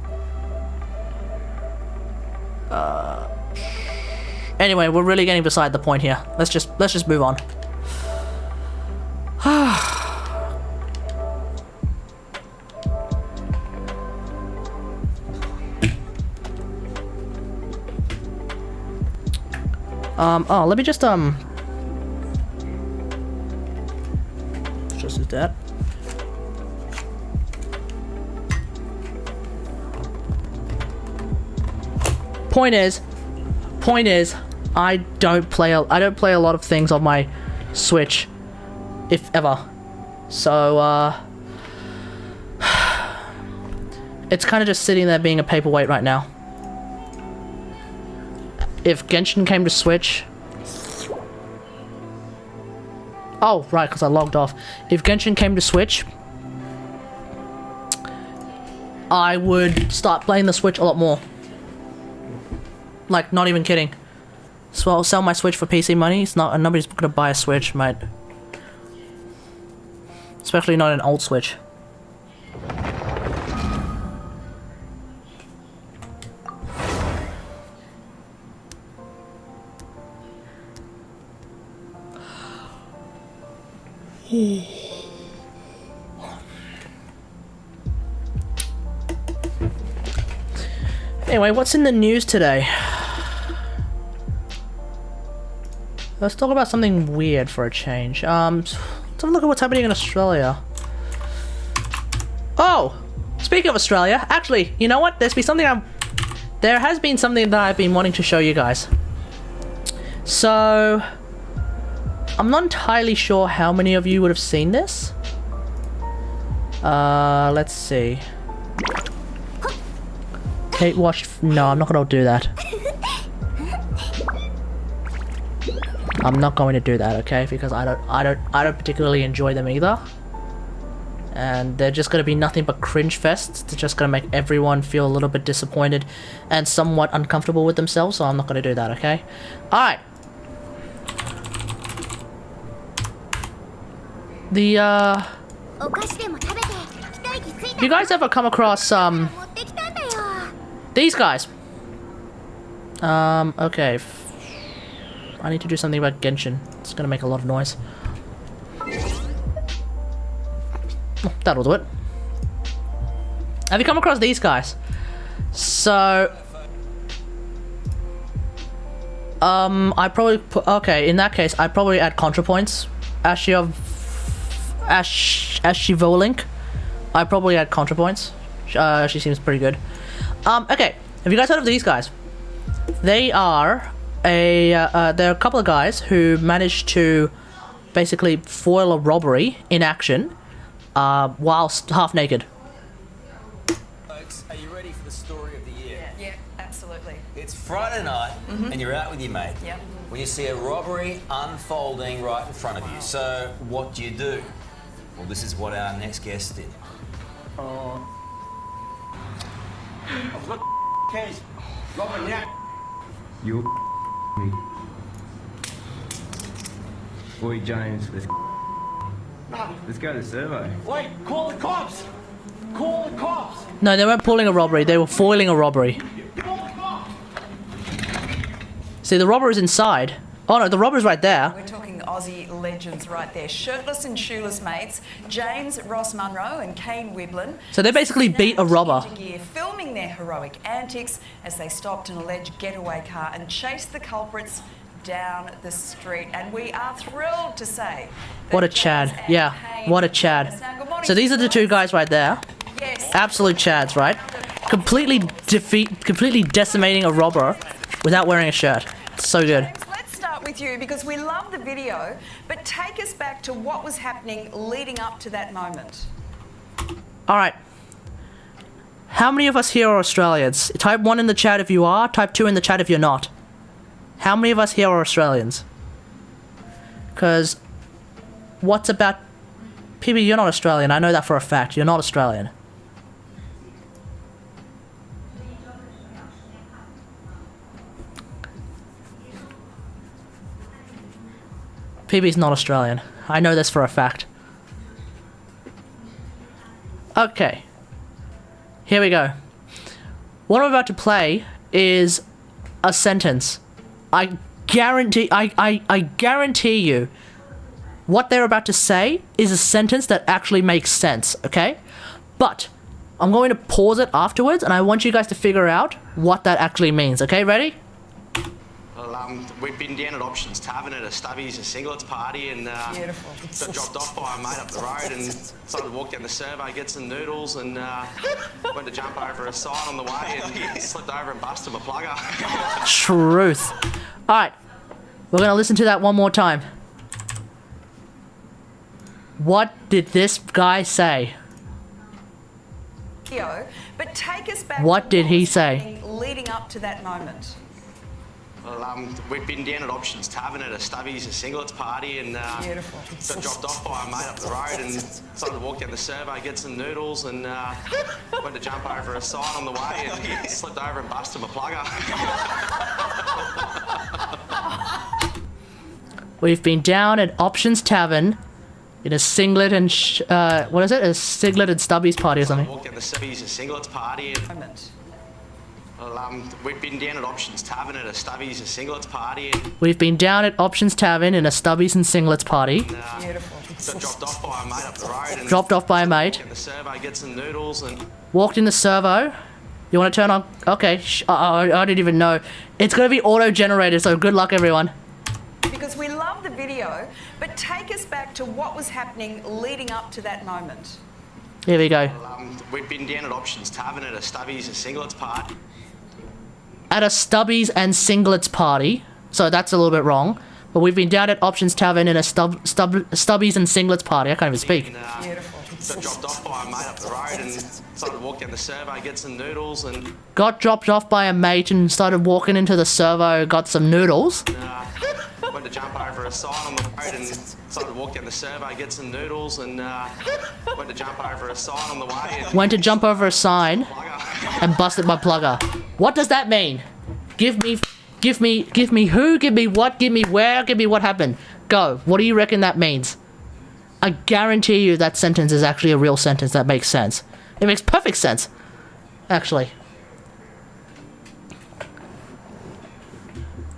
Anyway, we're really getting beside the point here. Let's just move on. Oh, let me just do that. Point is, I don't play a lot of things on my Switch, if ever. So, it's kind of just sitting there being a paperweight right now. If Genshin came to Switch... Oh, right, because I logged off. If Genshin came to Switch, I would start playing the Switch a lot more. Like, not even kidding. So I'll sell my Switch for PC money. Nobody's gonna buy a Switch, mate. Especially not an old Switch. Anyway, what's in the news today? Let's talk about something weird for a change. Let's have a look at what's happening in Australia. Oh! Speaking of Australia, actually, you know what? There has been something that I've been wanting to show you guys. So... I'm not entirely sure how many of you would have seen this. Let's see. Kate watched... No, I'm not gonna do that. I'm not going to do that, okay? Because I don't particularly enjoy them either. And they're just gonna be nothing but cringe fests. They're just gonna make everyone feel a little bit disappointed and somewhat uncomfortable with themselves, so I'm not gonna do that, okay? Alright. お菓子でも食べて一息つい Have you guys ever come across 持ってきたんだよ these guys? Okay. I need to do something about Genshin. It's gonna make a lot of noise. Oh, that'll do it. Have you come across these guys? So, I probably put, okay, in that case, I probably add contra points. Volink. I probably add contra points. She seems pretty good. Okay, have you guys heard of these guys? They are they're a couple of guys who managed to basically foil a robbery in action, whilst half naked. Folks, are you ready for the story of the year? Yeah, absolutely. It's Friday night and you're out with your mate. Yep. When you see a robbery unfolding right in front of you. So what do? Well, this is what our next guest did. I've got case. Robert now. You me. Boy James, let's go to the servo. Wait, call the cops. Call the cops. No, they weren't pulling a robbery, they were foiling a robbery. Call the cops. See, the robber is inside. Oh no, the robber's right there. We're talking Aussie legends right there. Shirtless and shoeless mates, James Ross Munro and Kane Wiblin. So they basically beat a robber. Into gear, filming their heroic antics as they stopped an alleged getaway car and chased the culprits down the street. And we are thrilled to say that What a James Chad. and Yeah, Kane what a Wiblin- Chad. Now, good morning So these are the to two you. guys right there. Yes. Absolute Chads, right? Completely decimating a robber without wearing a shirt. So good. James, let's start with you because we love the video, but take us back to what was happening leading up to that moment. Alright. How many of us here are Australians? Type 1 in the chat if you are, type 2 in the chat if you're not. How many of us here are Australians? Because what's about... PB, you're not Australian. I know that for a fact. You're not Australian. PB's not Australian. I know this for a fact. Okay. Here we go. What I'm about to play is a sentence. I guarantee you what they're about to say is a sentence that actually makes sense, okay? But I'm going to pause it afterwards and I want you guys to figure out what that actually means, okay? Ready? Well, we've been down at Options Tavern at a Stubbies and Singlets party and Beautiful. got dropped off by a mate up the road and decided to walk down the survey, get some noodles and went to jump over a side on the way and slipped over and busted my plugger. Truth. Alright. We're gonna listen to that one more time. What did this guy say? Video, but take us back What to did he was say? happening leading up to that moment. Well, we've been down at Options Tavern at a Stubbies and Singlets party and Beautiful. got dropped off by a mate up the road and decided to walk down the survey, get some noodles and went to jump over a side on the way and slipped over and busted my plugger. We've been down at Options Tavern in a singlet and what is it? A singlet and stubbies party or something. Walked down the Stubbies and Singlets party and Moment. well, we've been down at Options Tavern at a Stubbies and Singlets party and We've been down at Options Tavern in a stubbies and singlets party. Beautiful. got dropped off by a mate up the road and Dropped off by a mate. in the survey, get some noodles and Walked in the servo. You want to turn on? Okay. I didn't even know. It's going to be auto-generated, so good luck, everyone. Because we love the video, but take us back to what was happening leading up to that moment. Here we go. we've been down at Options Tavern at a Stubbies and Singlets party. At a stubbies and singlets party. So that's a little bit wrong. But we've been down at Options Tavern in a stubbies and singlets party. I can't even speak. And, Beautiful. got dropped off by a mate up the road and decided to walk down the survey, get some noodles and Got dropped off by a mate and started walking into the servo, got some noodles. went to jump over a side on the road and decided to walk down the survey, get some noodles and went to jump over a side on the way and Went to jump over a sign plugger. and busted my plugger. What does that mean? Give me who, give me what, give me where, give me what happened. Go. What do you reckon that means? I guarantee you that sentence is actually a real sentence that makes sense. It makes perfect sense, actually.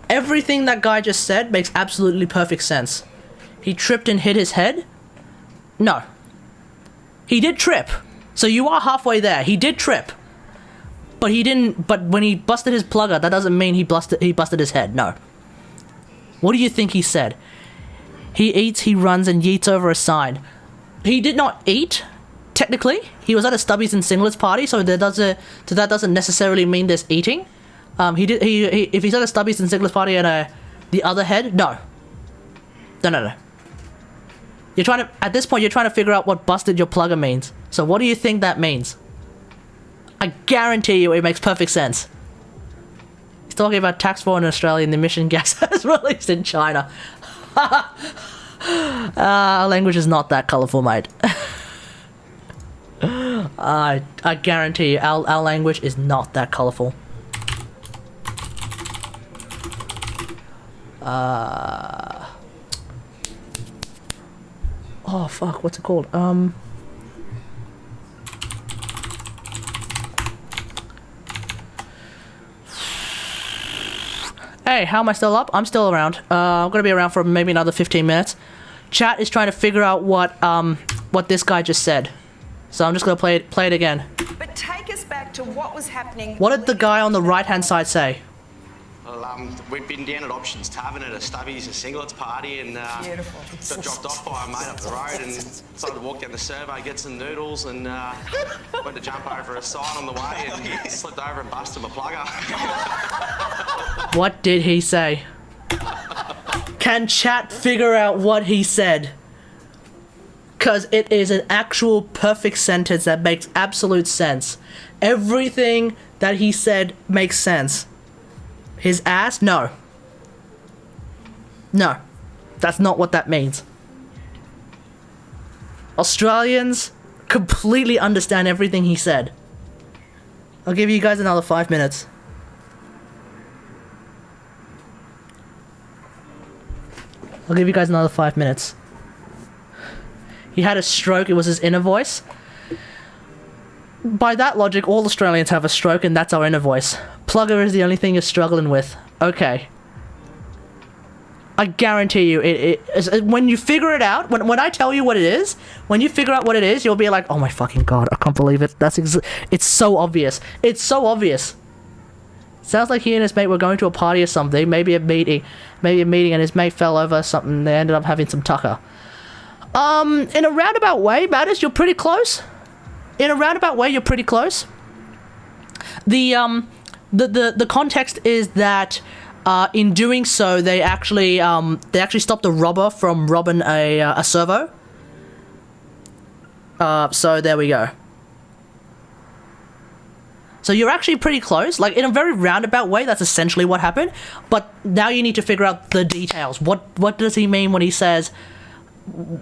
Everything that guy just said makes absolutely perfect sense. He tripped and hit his head? No. He did trip. So you are halfway there. He did trip. But he didn't, but when he busted his plugger, that doesn't mean he busted his head. No. What do you think he said? He eats, he runs, and yeets over a sign. He did not eat, technically. He was at a Stubbies and Singlets party, so that doesn't necessarily mean there's eating. If he's at a Stubbies and Singlets party and the other head, no. No. At this point, you're trying to figure out what busted your plugger means. So what do you think that means? I guarantee you it makes perfect sense. He's talking about tax fraud in Australia and the emission gas has released in China. Our language is not that colourful, mate. I guarantee you our language is not that colourful. Oh fuck, what's it called? Hey, how am I still up? I'm still around. I'm gonna be around for maybe another 15 minutes. Chat is trying to figure out what this guy just said. So I'm just gonna play it again. But take us back to what was happening. What did the guy on the right-hand side say? Well, we've been down at Options Tavern at a Stubbies and Singlets party and got dropped off by a mate up the road and decided to walk down the survey, get some noodles and went to jump over a sign on the way and slipped over and busted my plugger. What did he say? Can chat figure out what he said? Because it is an actual perfect sentence that makes absolute sense. Everything that he said makes sense. His ass? No. No. That's not what that means. Australians completely understand everything he said. I'll give you guys another 5 minutes. I'll give you guys another 5 minutes. He had a stroke, it was his inner voice. By that logic, all Australians have a stroke and that's our inner voice. Plugger is the only thing you're struggling with. Okay. I guarantee you, when you figure it out, when I tell you what it is, when you figure out what it is, you'll be like, oh my fucking god, I can't believe it. It's so obvious. It's so obvious. Sounds like he and his mate were going to a party or something, maybe a meeting, and his mate fell over something, they ended up having some tucker. In a roundabout way, Matters, you're pretty close. In a roundabout way, you're pretty close. The context is that in doing so, they actually stopped a robber from robbing a servo. So there we go. So you're actually pretty close. Like in a very roundabout way, that's essentially what happened. But now you need to figure out the details. What does he mean when he says?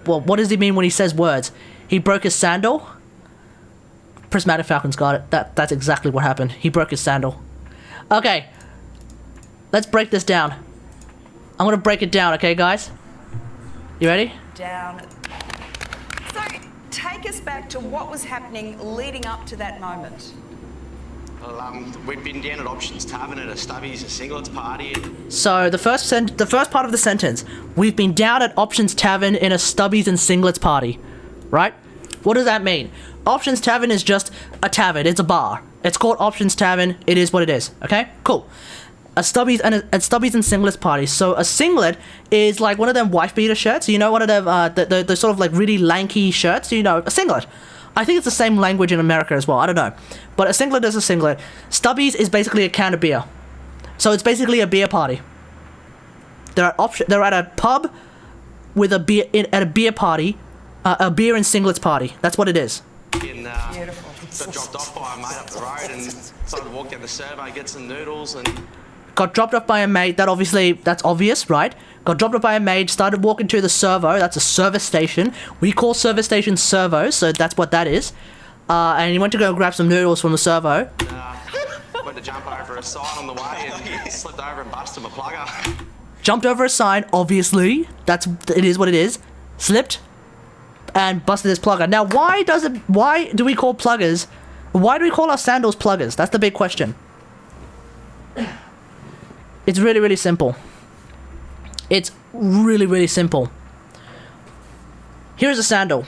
Well, what does he mean when he says words? He broke his sandal. Prismatic Falcon's got it. That's exactly what happened. He broke his sandal. Okay. Let's break this down. I'm gonna break it down, okay, guys? You ready? Down. So, take us back to what was happening leading up to that moment. Well, we've been down at Options Tavern at a Stubbies and Singlets party. So the first part of the sentence, we've been down at Options Tavern in a Stubbies and Singlets party, right? What does that mean? Options Tavern is just a tavern. It's a bar. It's called Options Tavern. It is what it is. Okay, cool. A Stubbies and Singlets party. So a singlet is like one of them wife beater shirts. You know, one of them the sort of like really lanky shirts. You know, a singlet. I think it's the same language in America as well. I don't know, but a singlet is a singlet. Stubbies is basically a can of beer. So it's basically a beer party. They're at a pub with a beer at a beer party, a beer and singlets party. That's what it is. And, got dropped off by a mate up the road and decided to walk down the survey, get some noodles and... Got dropped off by a mate, that's obvious, right? Got dropped off by a mate, started walking to the servo, that's a service station. We call service stations servos, so that's what that is. And he went to go grab some noodles from the servo. Went to jump over a sign on the way and slipped over and busted my plugger. Jumped over a sign, obviously. It is what it is. Slipped. and busted his plugger. Now, why do we call pluggers? Why do we call our sandals pluggers? That's the big question. It's really, really simple. It's really, really simple. Here's a sandal.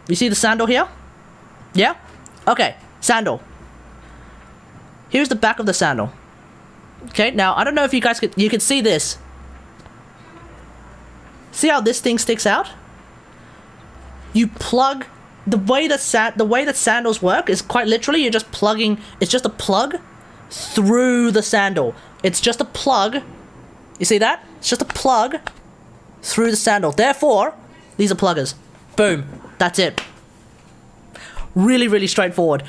You see the sandal here? Yeah? Okay, sandal. Here's the back of the sandal. Okay, now I don't know if you guys you can see this. See how this thing sticks out? You plug the way that sandals work is quite literally you're just plugging. It's just a plug through the sandal. It's just a plug. You see that? It's just a plug through the sandal. Therefore, these are pluggers. Boom. That's it. Really, really straightforward.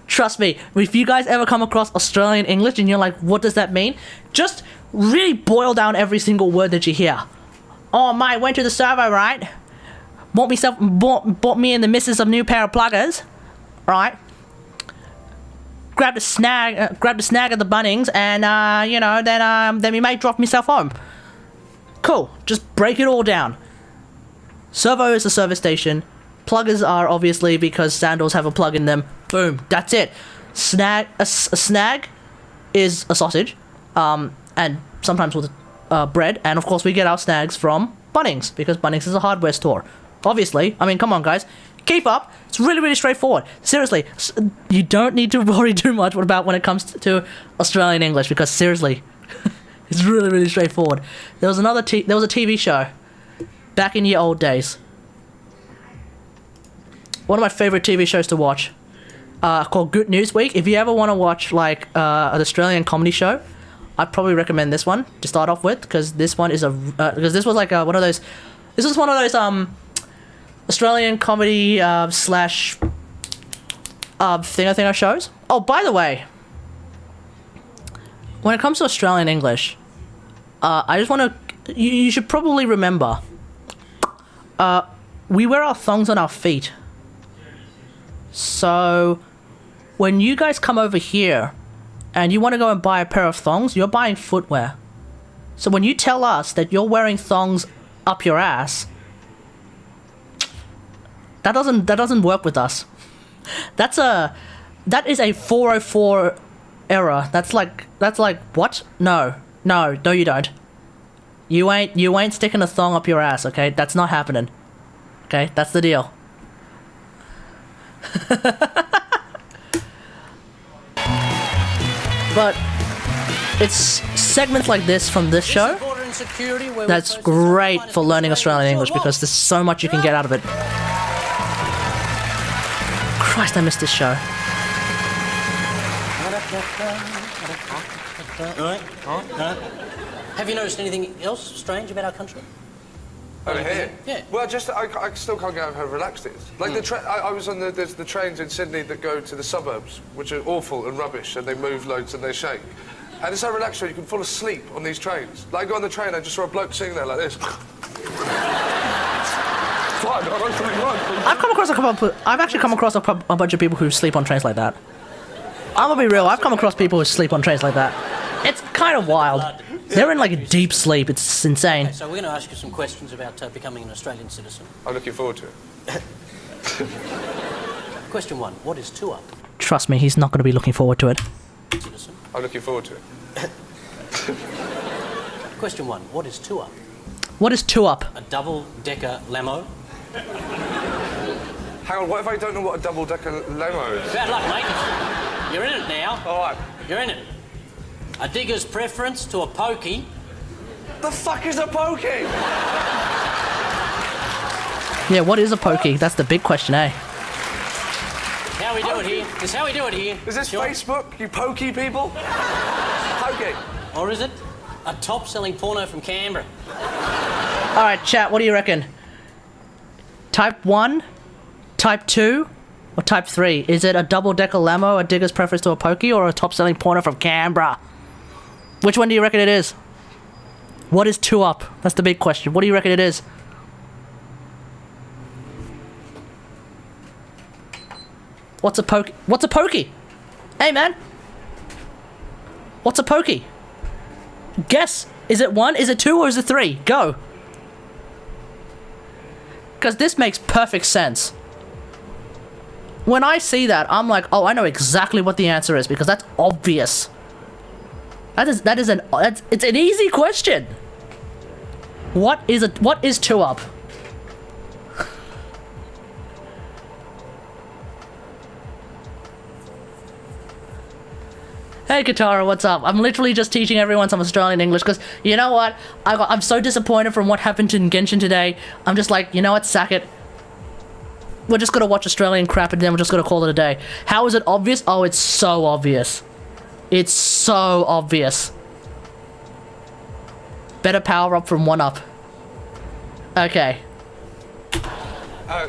Trust me, if you guys ever come across Australian English and you're like, what does that mean? Just really boil down every single word that you hear. Oh, mate, went to the servo, right? Bought me and the missus a new pair of pluggers, right? Grabbed a snag at the Bunnings, and you know, then my mate dropped myself home. Cool. Just break it all down. Servo is a service station. Pluggers are obviously because sandals have a plug in them. Boom. That's it. A snag is a sausage, and sometimes with bread. And of course, we get our snags from Bunnings because Bunnings is a hardware store. Obviously, I mean, come on, guys. Keep up. It's really, really straightforward. Seriously, you don't need to worry too much about when it comes to Australian English because seriously, it's really, really straightforward. There was a TV show back in the old days. One of my favorite TV shows to watch, called Good News Week. If you ever want to watch like an Australian comedy show, I'd probably recommend this one to start off with because this one is because this was like one of those. This was one of those Australian comedy slash thinger shows. Oh, by the way, when it comes to Australian English, I just want to. You should probably remember. We wear our thongs on our feet. So, when you guys come over here and you want to go and buy a pair of thongs, you're buying footwear. So when you tell us that you're wearing thongs up your ass, that doesn't work with us. That is a 404 error. That's like what? No, you don't. You ain't sticking a thong up your ass, okay? That's not happening. Okay, that's the deal. But it's segments like this from this show that's great for learning Australian English because there's so much you can get out of it. Christ, I missed this show. Have you noticed anything else strange about our country? Over here? Yeah. Well, just I still can't get over how relaxed it is. Like I was on there's the trains in Sydney that go to the suburbs, which are awful and rubbish, and they move loads and they shake. And it's so relaxed, you can fall asleep on these trains. Like I got on the train, I just saw a bloke sitting there like this. I've actually come across a bunch of people who sleep on trains like that. I'm gonna be real. I've come across people who sleep on trains like that. It's kind of wild. They're in like a deep sleep. It's insane. Okay, so we're going to ask you some questions about becoming an Australian citizen. I'm looking forward to it. Question 1. What is 2 up? Trust me, he's not going to be looking forward to it. Citizen. I'm looking forward to it. Question 1. What is 2 up? What is 2 up? A double-decker lamo. Hang on, what if I don't know what a double-decker limo is? Bad luck, mate. You're in it now. All right. You're in it. A digger's preference to a pokey. The fuck is a pokey? Yeah, what is a pokey? That's the big question, eh? How we do it here. This is how we do it here. Is this Facebook, you pokey people? Pokey. Or is it a top-selling porno from Canberra? All right, chat, what do you reckon? Type 1, Type 2, or Type 3? Is it a double-decker lamo, a digger's preference to a pokey, or a top-selling porno from Canberra? Which one do you reckon it is? What is 2 up? That's the big question. What do you reckon it is? What's a pokey? What's a pokey? Hey, man. What's a pokey? Guess. Is it 1? Is it 2? Or is it 3? Go. Because this makes perfect sense. When I see that, I'm like, oh, I know exactly what the answer is because that's obvious. It's an easy question. What is 2 up? Hey Katara, what's up? I'm literally just teaching everyone some Australian English because you know what? I'm so disappointed from what happened in Genshin today. I'm just like, you know what? Sack it. We're just gonna watch Australian crap and then we're just gonna call it a day. How is it obvious? Oh, it's so obvious. It's so obvious. Better power up from 1 up. Okay.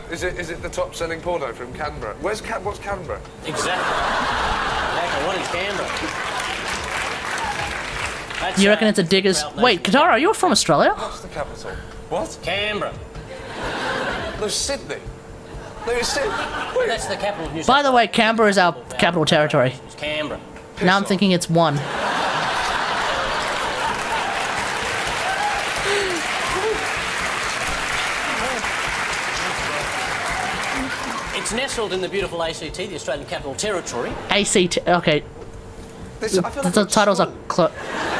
Is it the top selling porno from Canberra? What's Canberra? Exactly, what is Canberra? You reckon it's a digger's... Wait, Katara, are you from Australia? What's the capital? What? Canberra. No, Sydney. No, it's Sydney. Wait. That's the capital of New South By the way, Canberra is our capital territory. It's Canberra. Now I'm thinking it's 1. It's nestled in the beautiful ACT, the Australian Capital Territory. ACT, okay. The titles are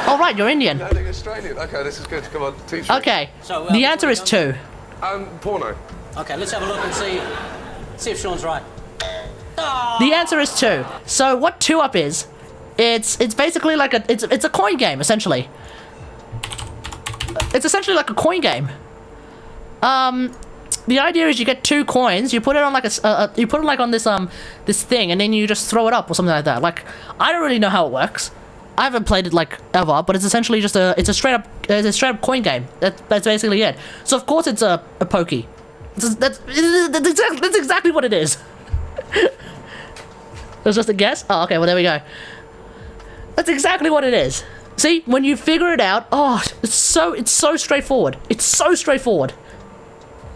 oh right, you're Indian. Australian. Okay, this is good. Come on, teach me. Okay, so, the answer is 2. Porno. Okay, let's have a look and see if Sean's right. The answer is 2. So what 2 up is, it's basically like it's a coin game essentially. It's essentially like a coin game. The idea is you get 2 coins, you put it on like you put it like on this this thing, and then you just throw it up or something like that. Like I don't really know how it works. I haven't played it like ever, but it's essentially just a straight up coin game. That's basically it. So of course it's a pokey. That's exactly what it is. That's just a guess. Oh, okay. Well, there we go. That's exactly what it is. See, when you figure it out, oh, it's so straightforward. It's so straightforward.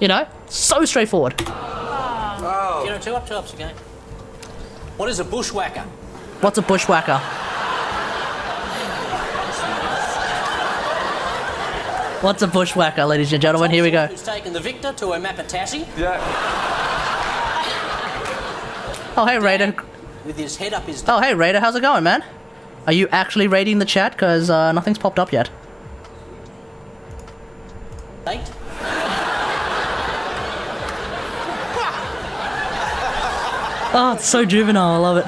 You know, so straightforward. Oh. You know, 2 ups again. What is a bushwhacker? What's a bushwhacker? What's a bushwhacker, ladies and gentlemen? Here we go. Who's taken the victor to a Mapatassi? Yeah. Oh, hey, Raider. With his head up his... Oh, hey, Raider. How's it going, man? Are you actually raiding the chat? Because nothing's popped up yet. Date? Oh, it's so juvenile. I love it.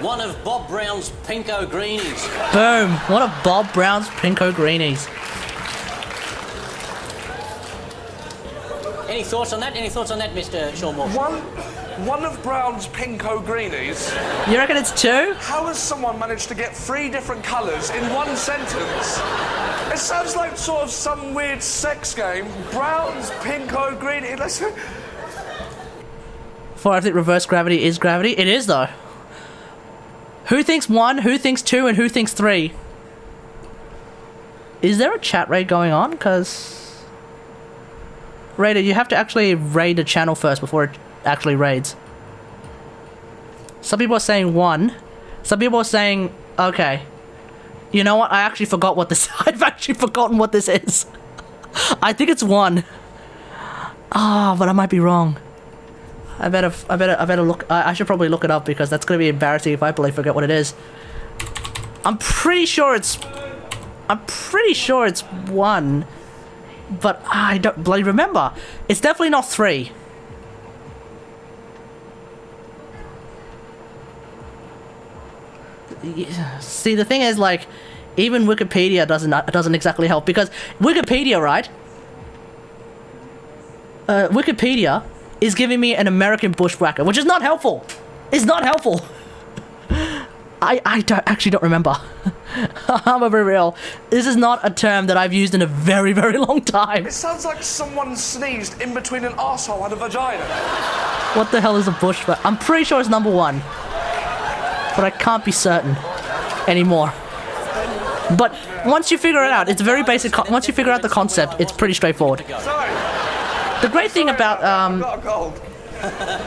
One of Bob Brown's Pinko Greenies. Boom. One of Bob Brown's Pinko Greenies. Any thoughts on that? Any thoughts on that, Mr. Sean Moore? One of Brown's Pinko Greenies. You reckon it's 2? How has someone managed to get 3 different colours in 1 sentence? It sounds like sort of some weird sex game. Brown's Pinko Greenie. For I think reverse gravity is gravity. It is though. Who thinks 1? Who thinks 2? And who thinks 3? Is there a chat raid going on? Because Raider, you have to actually raid the channel first before it actually raids. Some people are saying 1. Some people are saying, okay. You know what? I actually forgot what this... I've actually forgotten what this is. I think it's 1. Ah, but I might be wrong. I better look... I should probably look it up because that's going to be embarrassing if I forget what it is. I'm pretty sure it's 1. But I don't bloody remember. It's definitely not 3. See, the thing is, like, even Wikipedia doesn't exactly help because Wikipedia, right? Wikipedia is giving me an American bushwhacker, which is not helpful. It's not helpful. I actually don't remember. I'm gonna be real. This is not a term that I've used in a very, very long time. It sounds like someone sneezed in between an arsehole and a vagina. What the hell is a bushwhacker? I'm pretty sure it's number 1. But I can't be certain anymore. But once you figure it out, it's very basic. Once you figure out the concept, it's pretty straightforward. Sorry. The great thing about I've got a cold.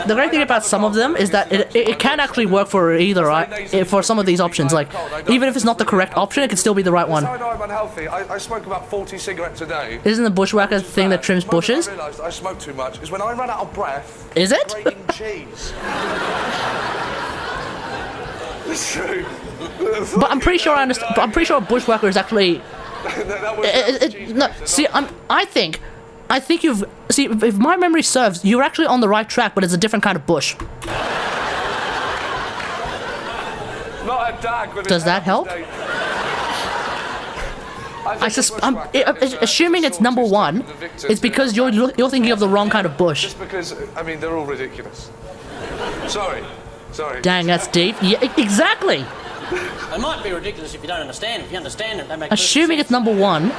the great thing about some of them is that it can actually work for either, right? For some of these options, like even if it's not the correct option, it can still be the right one. I know I'm unhealthy. I smoke about 40 cigarettes a day. Isn't the bushwhacker thing that trims bushes? I realised I smoke too much is when I run out of breath. Is it? Grating cheese. It's true. But I'm pretty sure I understand. But I'm pretty sure a bushwhacker is actually. No, see, I think you've see if my memory serves, you're actually on the right track, but it's a different kind of bush. Not a dag. Does that help? I'm assuming it's number one. It's because you're thinking of the wrong kind of bush. Just because I mean they're all ridiculous. Sorry. Dang, that's deep. Yeah, exactly. It might be ridiculous if you don't understand. If you understand it, that makes Assuming it's number one,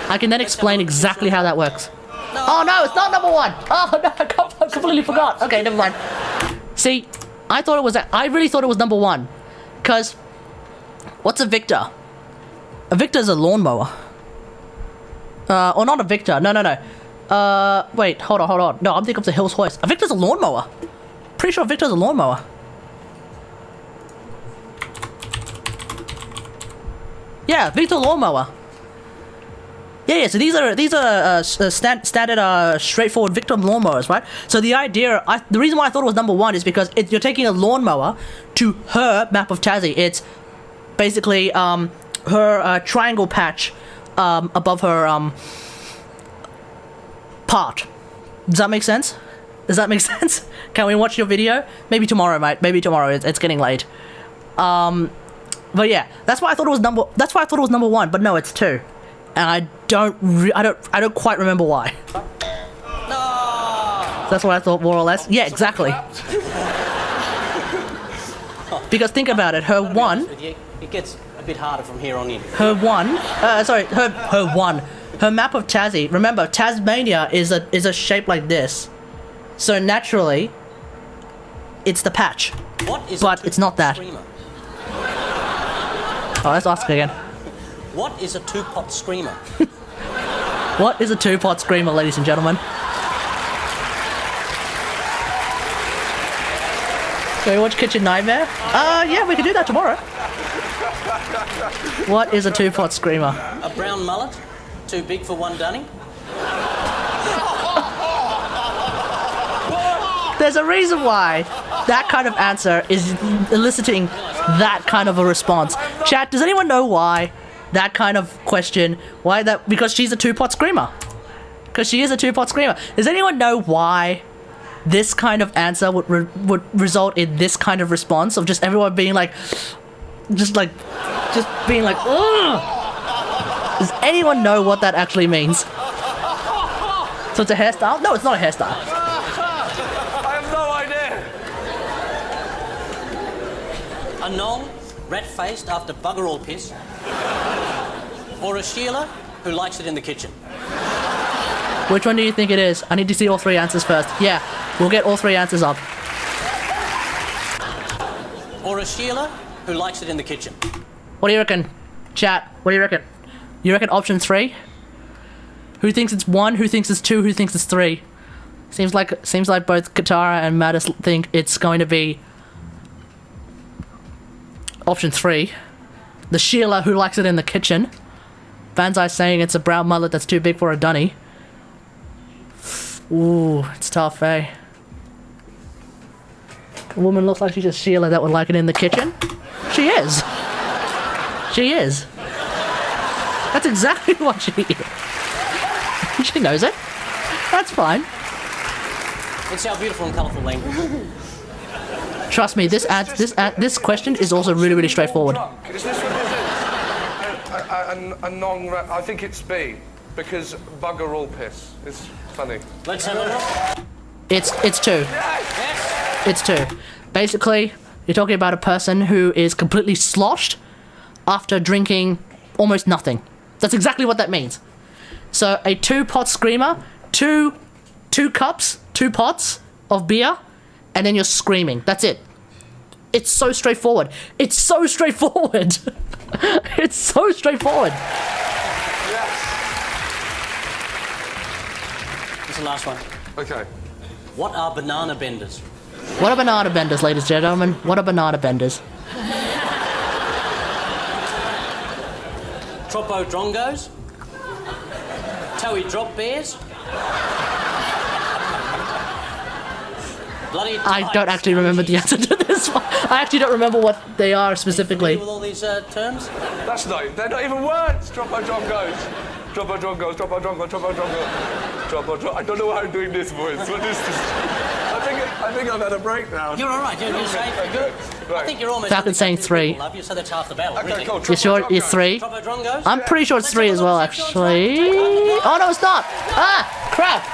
I can then explain exactly how that works. No. Oh no, it's not number one. Oh no, I completely forgot. Okay, never mind. See, I really thought it was number one, cause what's a Victor? A Victor is a lawnmower. Or not a Victor. No. Wait, hold on. No, I'm thinking of the Hills Hoist. A Victor's a lawnmower. Pretty sure a Victor's a lawnmower. Yeah, Victor lawnmower. Yeah. So these are standard straightforward Victor lawnmowers, right? So the reason why I thought it was number one is because you're taking a lawnmower to her map of Tassie. It's basically her triangle patch above her part. Does that make sense? Can we watch your video? Maybe tomorrow, mate. Maybe tomorrow. It's getting late. But yeah, that's why I thought it was number one. But no, it's two, and I don't quite remember why. No. That's what I thought, more or less. Yeah, exactly. Because think about it. Her one. It gets a bit harder from here on in. Her map of Tassie. Remember, Tasmania is a shape like this, so naturally, it's the patch. But it's not that. Screamer? Oh, let's ask again. What is a two-pot screamer? What is a two-pot screamer, ladies and gentlemen? Can we watch Kitchen Nightmare? Yeah, we can do that tomorrow. What is a two-pot screamer? A brown mullet, too big for one dunny. There's a reason why that kind of answer is eliciting that kind of a response. Chat, does anyone know why that kind of question, because she's a two-pot screamer. Because she is a two-pot screamer. Does anyone know why this kind of answer would result in this kind of response of just everyone being like, just being like, ugh? Does anyone know what that actually means? So it's a hairstyle? No, it's not a hairstyle. A Nong, rat-faced after bugger all piss. Or a Sheila who likes it in the kitchen. Which one do you think it is? I need to see all three answers first. Yeah, we'll get all three answers up. Or a Sheila who likes it in the kitchen. What do you reckon? Chat, what do you reckon? You reckon option 3? Who thinks it's 1? Who thinks it's 2? Who thinks it's 3? Seems like both Katara and Mattis think it's going to be option 3. The Sheila who likes it in the kitchen. Banzai saying it's a brown mullet that's too big for a dunny. Ooh, it's tough, eh? A woman looks like she's a Sheila that would like it in the kitchen. She is. She is. That's exactly what she is. She knows it. That's fine. It's our beautiful and colourful language. Trust me, this question is also really, really straightforward. Is this a non-rat? I think it's B, because bugger all piss. It's funny. Let's have a look. It's 2. Yes. It's 2. Basically, you're talking about a person who is completely sloshed after drinking almost nothing. That's exactly what that means. So a 2-pot screamer, two cups, 2 pots of beer, and then you're screaming. That's it. It's so straightforward. It's so straightforward. It's so straightforward. This is the last one. Okay. What are banana benders? What are banana benders, ladies and gentlemen? What are banana benders? Tropodrongos? Toey drop bears? Bloody I don't actually remember the answer to this one. I actually don't remember what they are specifically. With all these terms? That's not. They're not even words. Tropodrongos. Tropodrongos. Tropodrongos. Tropodrongos. I don't know why I'm doing this voice. What is this? I think I've had a break now. You're all right. You're saying good. Right. I think you're almost. Falcon's saying 3. Love you, so that's half the battle. Okay, really. cool. You sure it's 3? Tropodrongos? I'm pretty sure it's 3 as well, actually. Oh no, it's not. Ah, crap.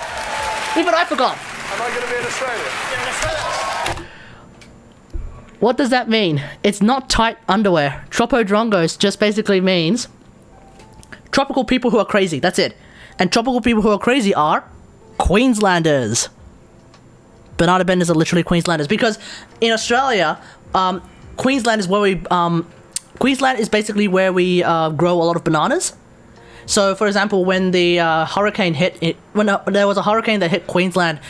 Even I forgot. Am I going to be in Australia? What does that mean? It's not tight underwear. Tropodrongos just basically means tropical people who are crazy. That's it. And tropical people who are crazy are Queenslanders. Banana benders are literally Queenslanders because in Australia, Queensland is where we Queensland is basically where we grow a lot of bananas. So, for example, when the hurricane hit, when there was a hurricane that hit Queensland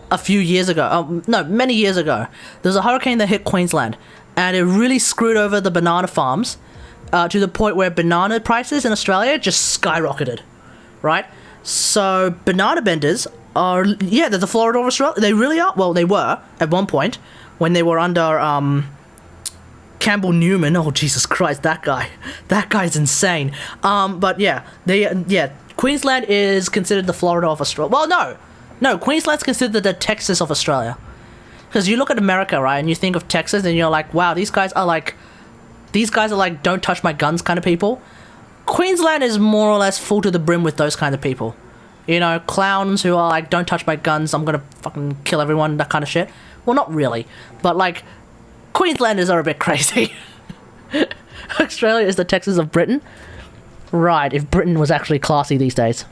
a few years ago, no, many years ago, there was a hurricane that hit Queensland, and it really screwed over the banana farms to the point where banana prices in Australia just skyrocketed, right? So, banana benders are, yeah, they're the Florida of Australia. They really are. Well, they were at one point when they were under Campbell Newman. Oh, Jesus Christ, that guy's insane. But yeah, Queensland is considered the Florida of Australia. Well, no, Queensland's considered the Texas of Australia. Because you look at America, right, and you think of Texas, and you're like, wow, these guys are like, don't touch my guns kind of people. Queensland is more or less full to the brim with those kind of people. You know, clowns who are like, don't touch my guns, I'm gonna fucking kill everyone, that kind of shit. Well, not really, but like, Queenslanders are a bit crazy. Australia is the Texas of Britain. Right, if Britain was actually classy these days.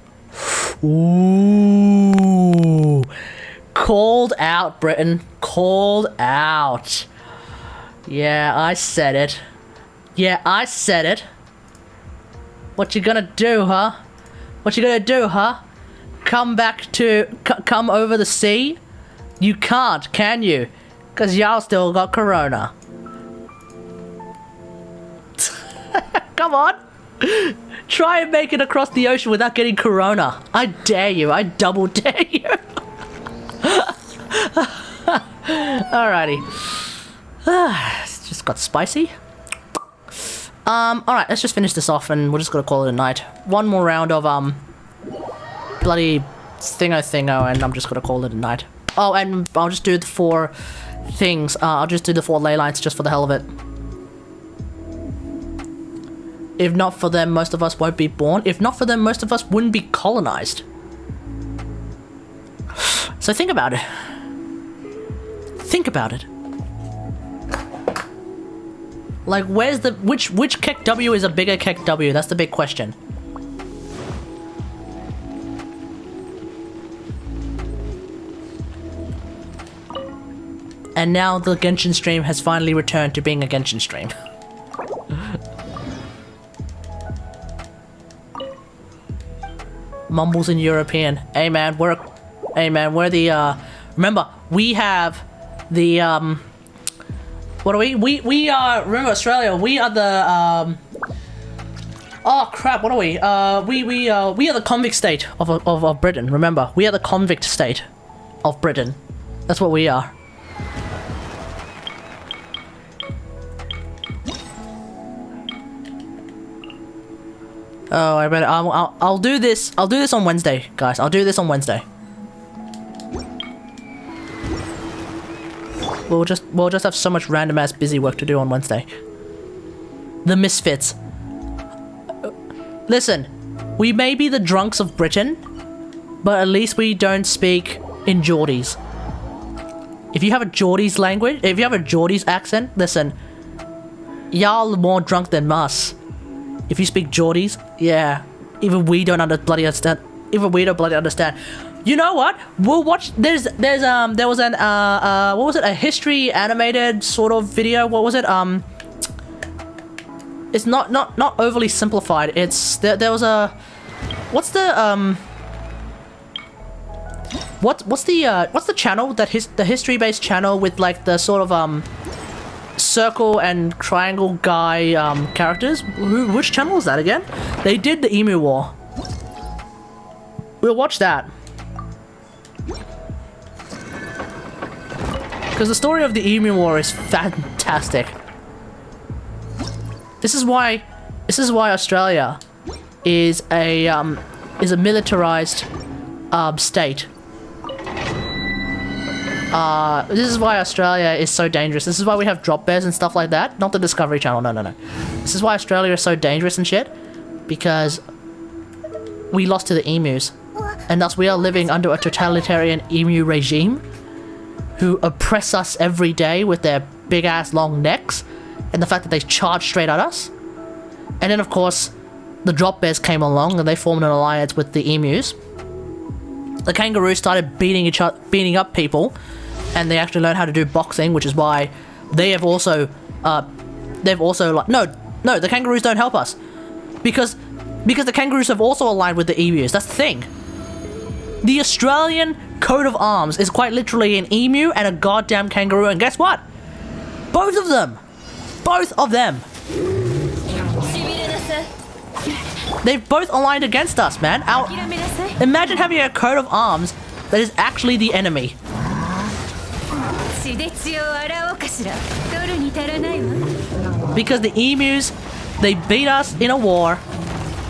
Ooh. Called out, Britain. Called out. Yeah, I said it. What you gonna do, huh? Come over the sea? You can't, can you? Because y'all still got corona. Come on. Try and make it across the ocean without getting corona. I dare you. I double dare you. Alrighty. It's just got spicy. Alright, let's just finish this off and we're just gonna call it a night. One more round of, bloody thingo and I'm just gonna call it a night. Oh, and I'll just do the 4 things. I'll just do the 4 ley lines just for the hell of it. If not for them, most of us won't be born. If not for them, most of us wouldn't be colonized. So think about it. Think about it. Like, where's the... Which KEKW is a bigger KEKW? That's the big question. And now the Genshin stream has finally returned to being a Genshin stream. Mumbles in European. Hey man, we're the remember, we have the what are we? We are, remember Australia, we are the oh crap, what are we? We are the convict state of Britain, remember? We are the convict state of Britain. That's what we are. Oh, I better. I'll do this. I'll do this on Wednesday, guys. I'll do this on Wednesday. We'll just have so much random ass busy work to do on Wednesday. The misfits. Listen, we may be the drunks of Britain, but at least we don't speak in Geordies. If you have a Geordies language, if you have a Geordies accent, listen, y'all are more drunk than us. If you speak Geordies, yeah, even we don't bloody understand. Even we don't bloody understand. You know what? We'll watch. There was an what was it? A history animated sort of video. What was it? It's not overly simplified. It's there was a, what's the what's the channel that the history-based channel with like the sort of circle and triangle guy characters? Which channel is that again? They did the Emu War. We'll watch that. Because the story of the Emu War is fantastic. This is why Australia is a militarized state. This is why Australia is so dangerous. This is why we have drop bears and stuff like that. Not the Discovery Channel, no. This is why Australia is so dangerous and shit. Because we lost to the emus. And thus we are living under a totalitarian emu regime who oppress us every day with their big ass long necks and the fact that they charge straight at us. And then of course the drop bears came along and they formed an alliance with the emus. The kangaroos started beating up people, and they actually learned how to do boxing, which is why they have also like no, the kangaroos don't help us because the kangaroos have also aligned with the emus. That's the thing. The Australian coat of arms is quite literally an emu and a goddamn kangaroo, and guess what? Both of them. They've both aligned against us, man. Imagine having a coat of arms that is actually the enemy. Because the emus, they beat us in a war,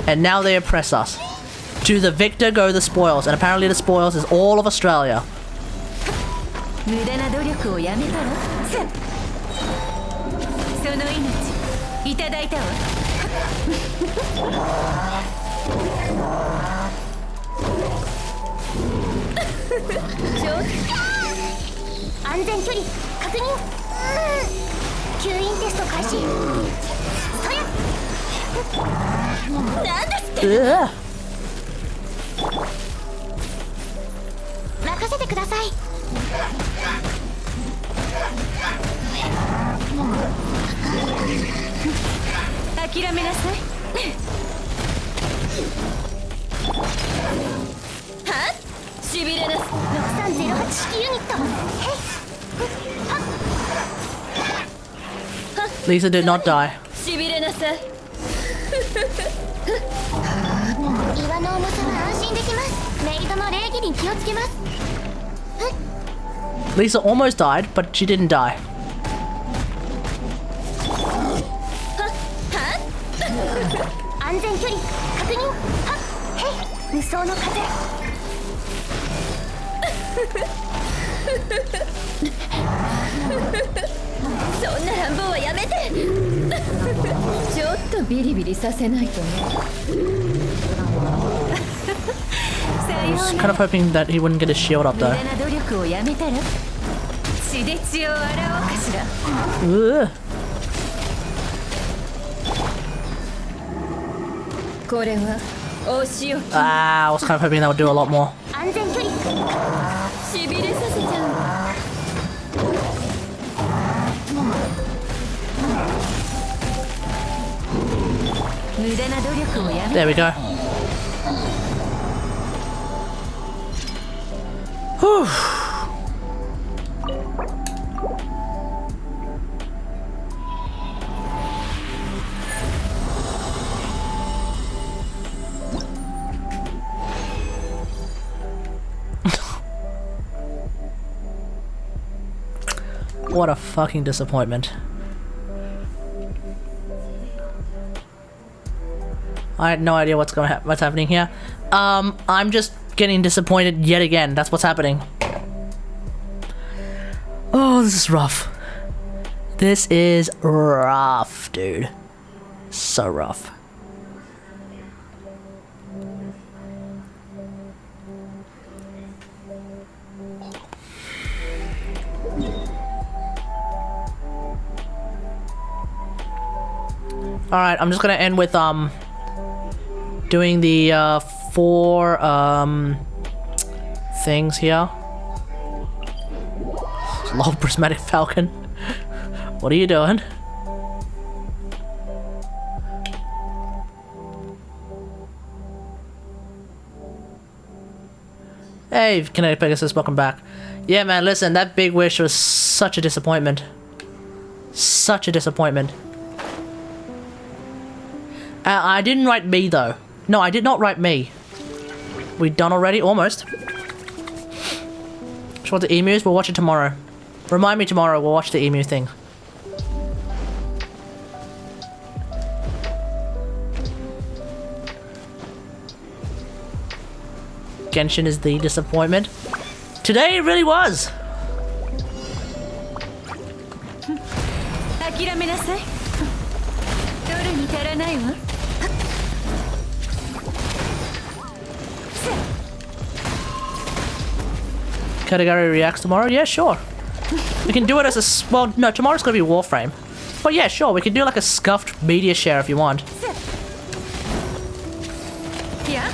and now they oppress us. To the victor go the spoils, and apparently the spoils is all of Australia. Ugh. 任せてください。諦めなさい。はっ、しびれな。6308式ユニット。Lisa did not die. しびれなさい。岩の重さは安心できます。メイドの礼儀に気をつけます。 Lisa almost died, but she didn't die. 安全距離確認。はっ、へい、無双の風。そんな乱暴はやめて。ちょっとビリビリさせないとね。I was kind of hoping that he wouldn't get his shield up though. Ugh. Ah, I was kind of hoping that would do a lot more. There we go. Whew. What a fucking disappointment. I had no idea what's happening here. I'm just getting disappointed yet again. That's what's happening. Oh, this is rough. This is rough, dude. So rough. Alright, I'm just gonna end with doing the 4 things here. Low prismatic falcon. What are you doing? Hey, Kinetic Pegasus, welcome back. Yeah, man, listen, that Big Wish was such a disappointment. Such a disappointment. I didn't write me, though. No, I did not write me. We done already? Almost. Just want the emus? We'll watch it tomorrow. Remind me tomorrow, we'll watch the emu thing. Genshin is the disappointment. Today it really was! 諦めなさい。取るに足らないわ。 Category reacts tomorrow? Yeah, sure. We can do it as a well, no, tomorrow's gonna be Warframe. But yeah, sure, we can do like a scuffed media share if you want. Yeah.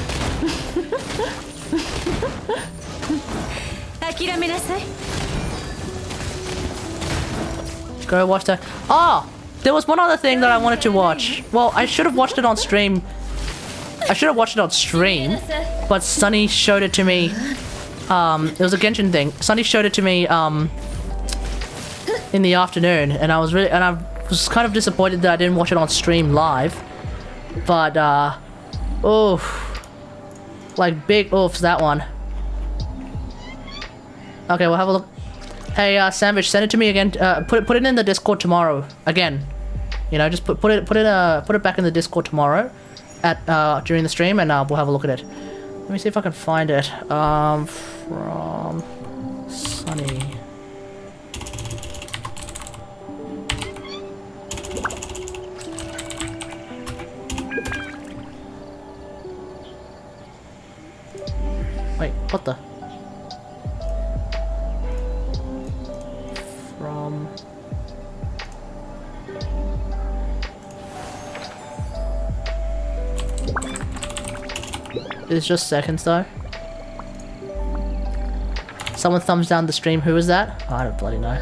諦めなさい。 Go watch that. Oh! There was one other thing that I wanted to watch. Well, I should have watched it on stream. I should have watched it on stream, but Sunny showed it to me. It was a Genshin thing. Sunny showed it to me in the afternoon, and I was kind of disappointed that I didn't watch it on stream live. But oof, like big oofs that one. Okay, we'll have a look. Hey, Sandwich, send it to me again. Put it in the Discord tomorrow again. You know, just put it back in the Discord tomorrow at during the stream, and we'll have a look at it. Let me see if I can find it. From Sunny. Wait, what the? From... It's just seconds though. Someone thumbs down the stream. Who is that? Oh, I don't bloody know.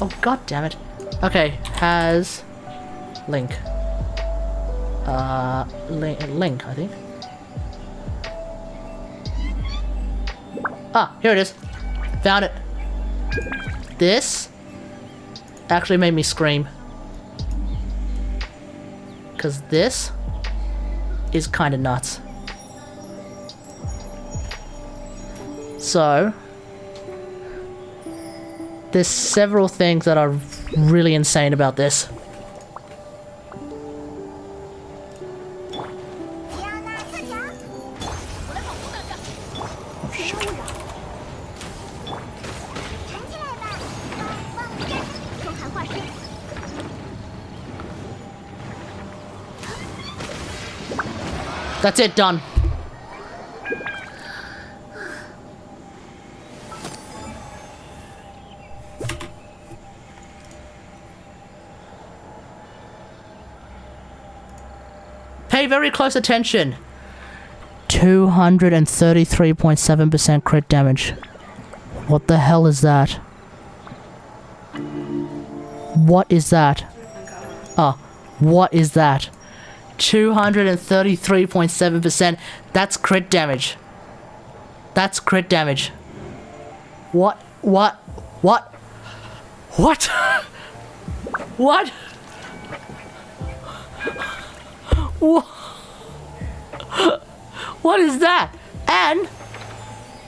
Oh, god damn it. Okay, has link. Link, I think. Ah, here it is. Found it. This actually made me scream. 'Cause this is kind of nuts. So, there's several things that are really insane about this. That's it, done. Pay very close attention. 233.7% crit damage. What the hell is that? What is that? Oh, what is that? 233.7%. That's crit damage. That's crit damage. What? What? What? What? What? What is that? And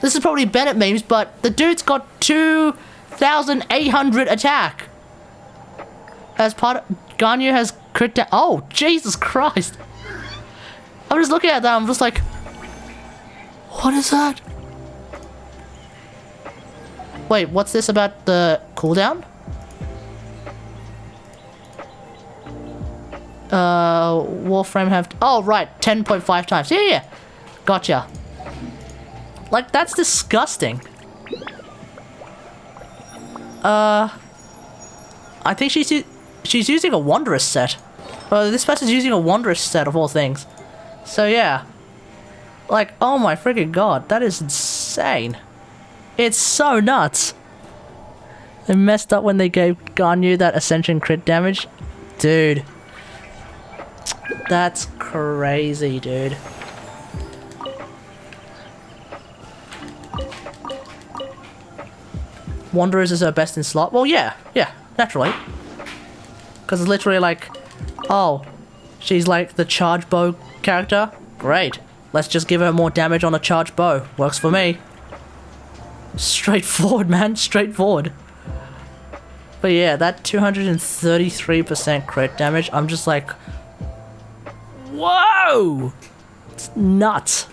this is probably Bennett memes, but the dude's got 2,800 attack. As part of Ganyu has crit down. Oh, Jesus Christ. I'm just looking at that, I'm just like, what is that? Wait, what's this about the cooldown? Warframe have... Oh, right, 10.5 times. Yeah, yeah. Gotcha. Like, that's disgusting. I think she's using a Wanderous set. This person's using a Wanderous set of all things. So, yeah. Like, oh my freaking god, that is insane. It's so nuts. They messed up when they gave Ganyu that Ascension crit damage. Dude. That's crazy, dude. Wanderers is her best in slot. Well, yeah, naturally. Because it's literally like, oh, she's like the charge bow character. Great. Let's just give her more damage on a charge bow. Works for me. Straightforward, man. Straightforward. But yeah, that 233% crit damage, I'm just like, whoa! It's nuts.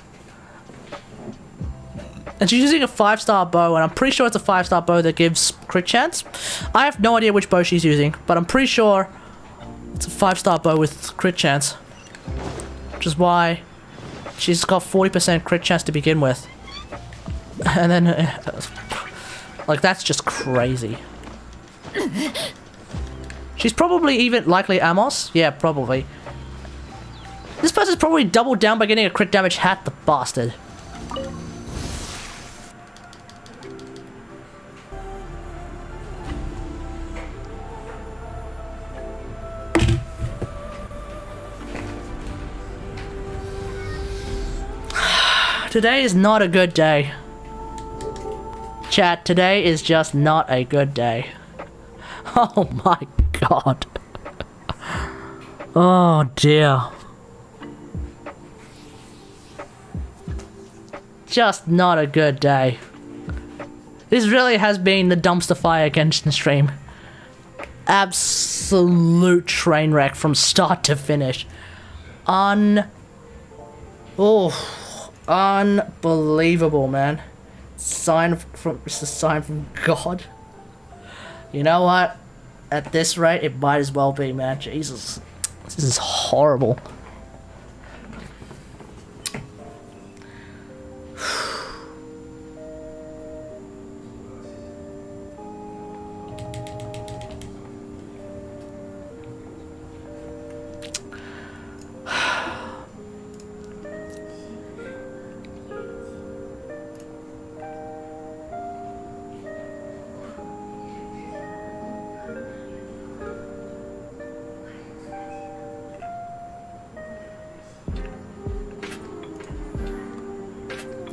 And she's using a 5-star bow, and I'm pretty sure it's a 5-star bow that gives crit chance. I have no idea which bow she's using, but I'm pretty sure it's a 5-star bow with crit chance. Which is why she's got 40% crit chance to begin with. And then, like, that's just crazy. She's probably even likely Amos. Yeah, probably. This person's probably doubled down by getting a crit damage hat, the bastard. Today is not a good day. Chat, today is just not a good day. Oh my god. Oh dear. Just not a good day. This really has been the dumpster fire Genshin stream. Absolute train wreck from start to finish. Unbelievable, man. It's a sign from God. You know what? At this rate, it might as well be, man. Jesus. This is horrible.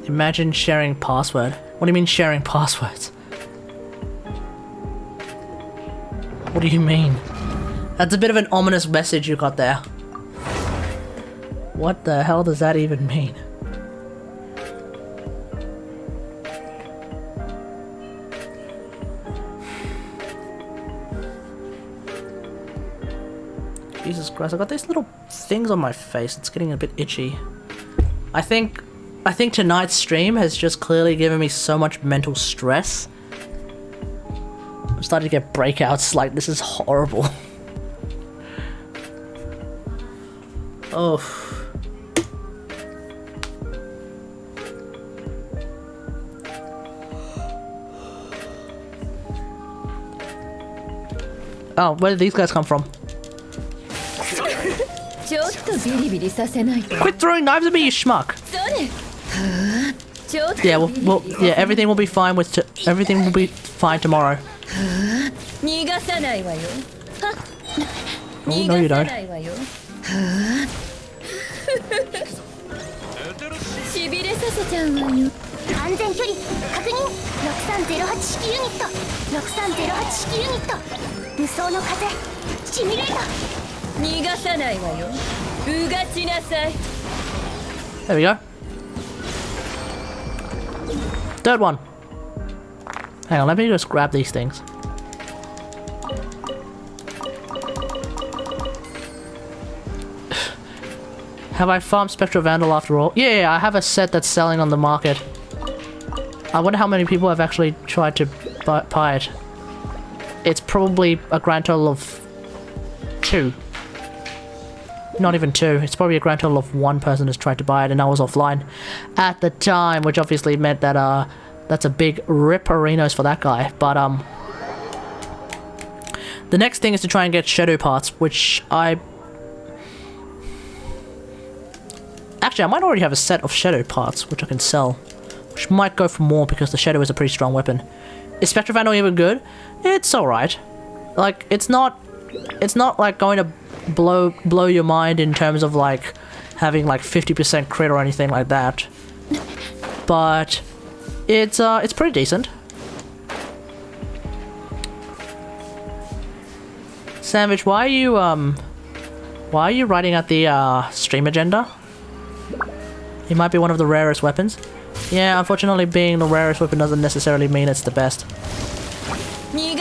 Imagine sharing password. What do you mean sharing passwords? What do you mean? That's a bit of an ominous message you got there. What the hell does that even mean? Jesus Christ, I got these little things on my face. It's getting a bit itchy. I think tonight's stream has just clearly given me so much mental stress. I'm starting to get breakouts, like, this is horrible. Oh. Oh, where did these guys come from? Quit throwing knives at me, you schmuck! Yeah, well, yeah, everything will be fine with everything will be fine tomorrow. Oh, no you don't. There we go. Third one. Hang on, let me just grab these things. Have I farmed Spectral Vandal after all? Yeah, I have a set that's selling on the market. I wonder how many people have actually tried to buy it. It's probably a grand total of 2. Not even 2. It's probably a grand total of 1 person has tried to buy it, and I was offline at the time, which obviously meant that that's a big rip arenas for that guy. But the next thing is to try and get shadow parts, which I might already have a set of shadow parts which I can sell, which might go for more because the shadow is a pretty strong weapon. Is Spectral Vandal even good? It's alright. Like, it's not like going to blow your mind in terms of like having like 50% crit or anything like that, but it's pretty decent. Sandwich, why are you writing out the stream agenda? It might be one of the rarest weapons. Yeah, unfortunately being the rarest weapon doesn't necessarily mean it's the best. You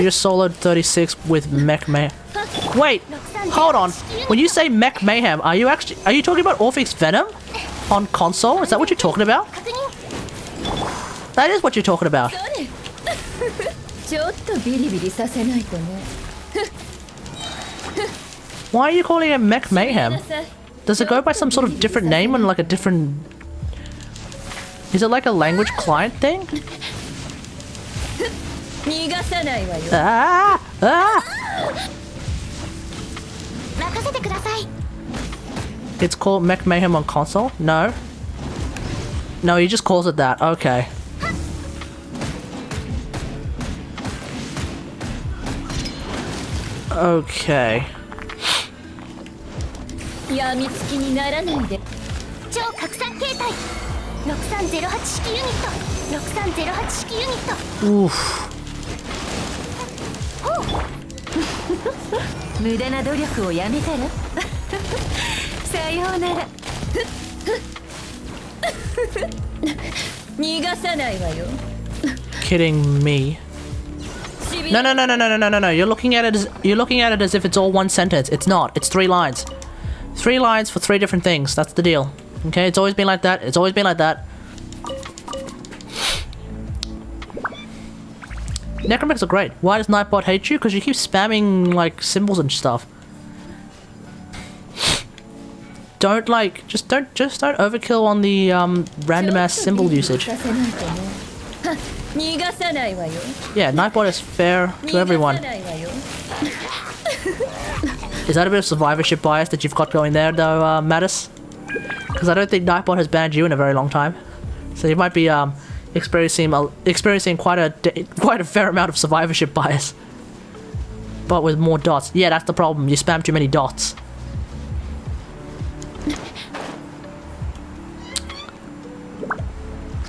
just soloed 36 with Mech Mayhem. Wait, hold on. When you say Mech Mayhem, are you talking about Orpheus Venom on console? Is that what you're talking about? That is what you're talking about. Why are you calling it Mech Mayhem? Does it go by some sort of different name and like a different... Is it like a language client thing? Ah! Ah! It's called Mech Mayhem on console? No. No, he just calls it that. Okay. Okay. やみつきにならないで。超拡散形態。6308式ユニット。6308式ユニット。Oof. 無駄な努力をやめたら。さようなら。逃がさないわよ。Kidding me. No. You're looking at it as if it's all one sentence. It's not. It's 3 lines. 3 lines for 3 different things. That's the deal. Okay, it's always been like that. It's always been like that. Necromecs are great. Why does Nightbot hate you? Because you keep spamming like symbols and stuff. Don't just don't overkill on the random ass symbol usage. Yeah, Nightbot is fair to everyone. Is that a bit of survivorship bias that you've got going there though, Mattis? Because I don't think Nightbot has banned you in a very long time. So you might be experiencing quite a fair amount of survivorship bias. But with more dots. Yeah, that's the problem. You spam too many dots.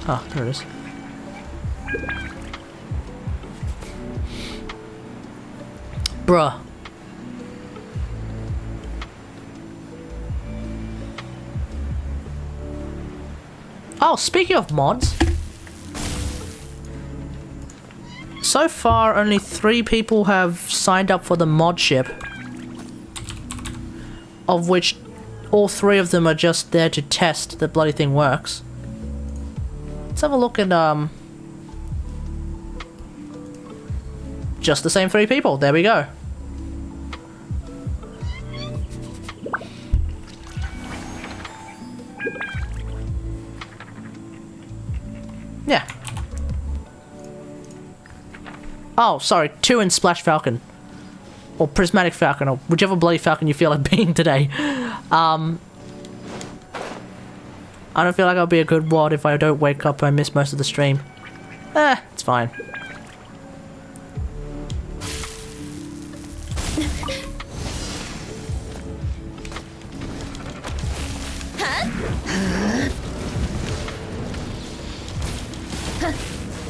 Ah, there it is. Bruh. Oh, speaking of mods. So far, only 3 people have signed up for the mod ship. Of which all 3 of them are just there to test the bloody thing works. Let's have a look at, just the same 3 people. There we go. Yeah. Oh, sorry. 2 in Splash Falcon. Or Prismatic Falcon, or whichever bloody Falcon you feel like being today. I don't feel like I'll be a good WOD if I don't wake up and miss most of the stream. It's fine.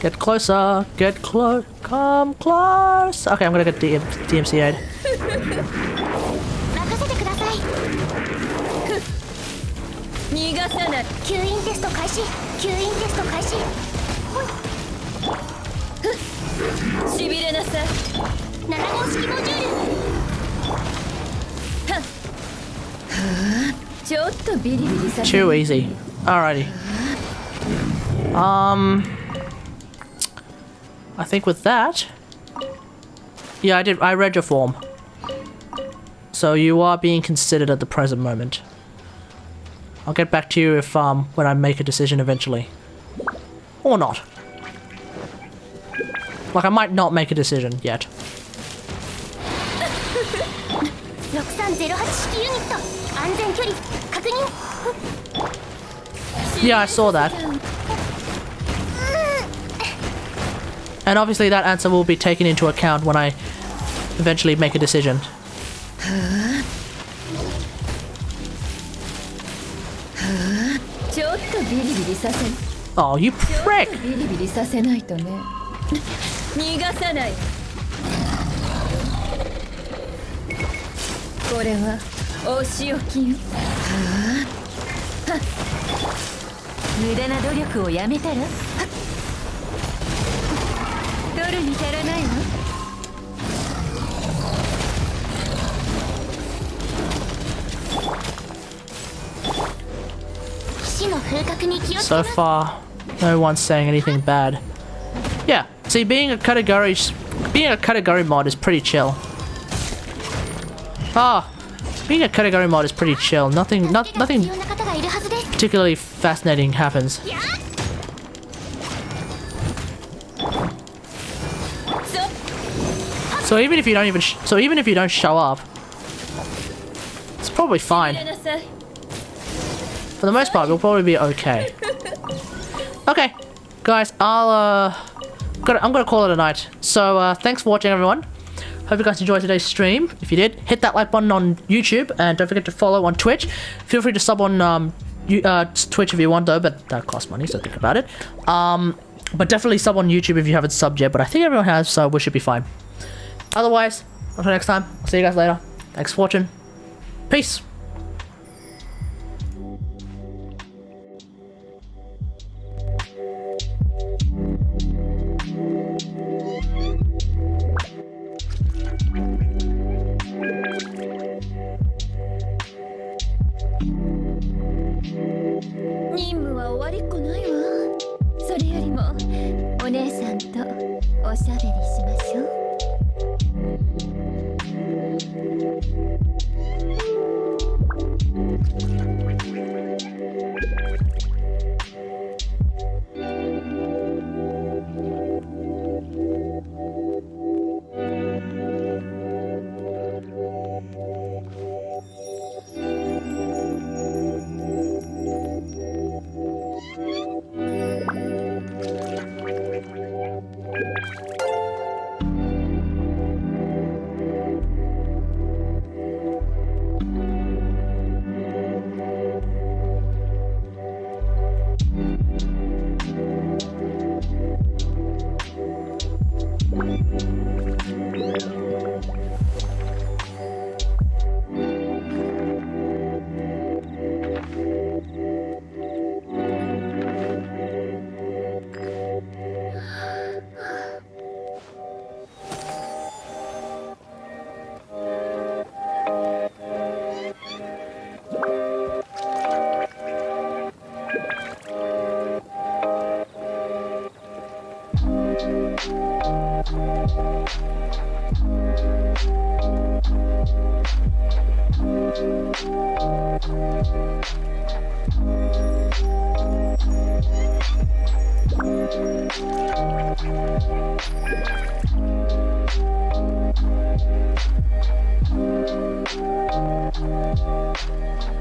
Get closer, get close, come close. Okay, I'm gonna get DMCA'd. Too easy. Alrighty. I think with that... Yeah, I read your form. So you are being considered at the present moment. I'll get back to you if, when I make a decision eventually. Or not. Like, I might not make a decision yet. Yeah, I saw that. And obviously that answer will be taken into account when I eventually make a decision. Oh, you prick! これはお仕置きよ。無駄な努力をやめたら取るに足らないわ。So far, no one's saying anything bad. Yeah, see, being a category mod is pretty chill. Being a category mod is pretty chill. Nothing particularly fascinating happens. So even if you don't show up, it's probably fine. For the most part, we'll probably be okay. Okay, guys, I'm gonna call it a night. So thanks for watching, everyone. Hope you guys enjoyed today's stream. If you did, hit that like button on YouTube and don't forget to follow on Twitch. Feel free to sub on Twitch if you want, though, but that costs money, so think about it. But definitely sub on YouTube if you haven't subbed yet. But I think everyone has, so we should be fine. Otherwise, until next time, I'll see you guys later. Thanks for watching. Peace.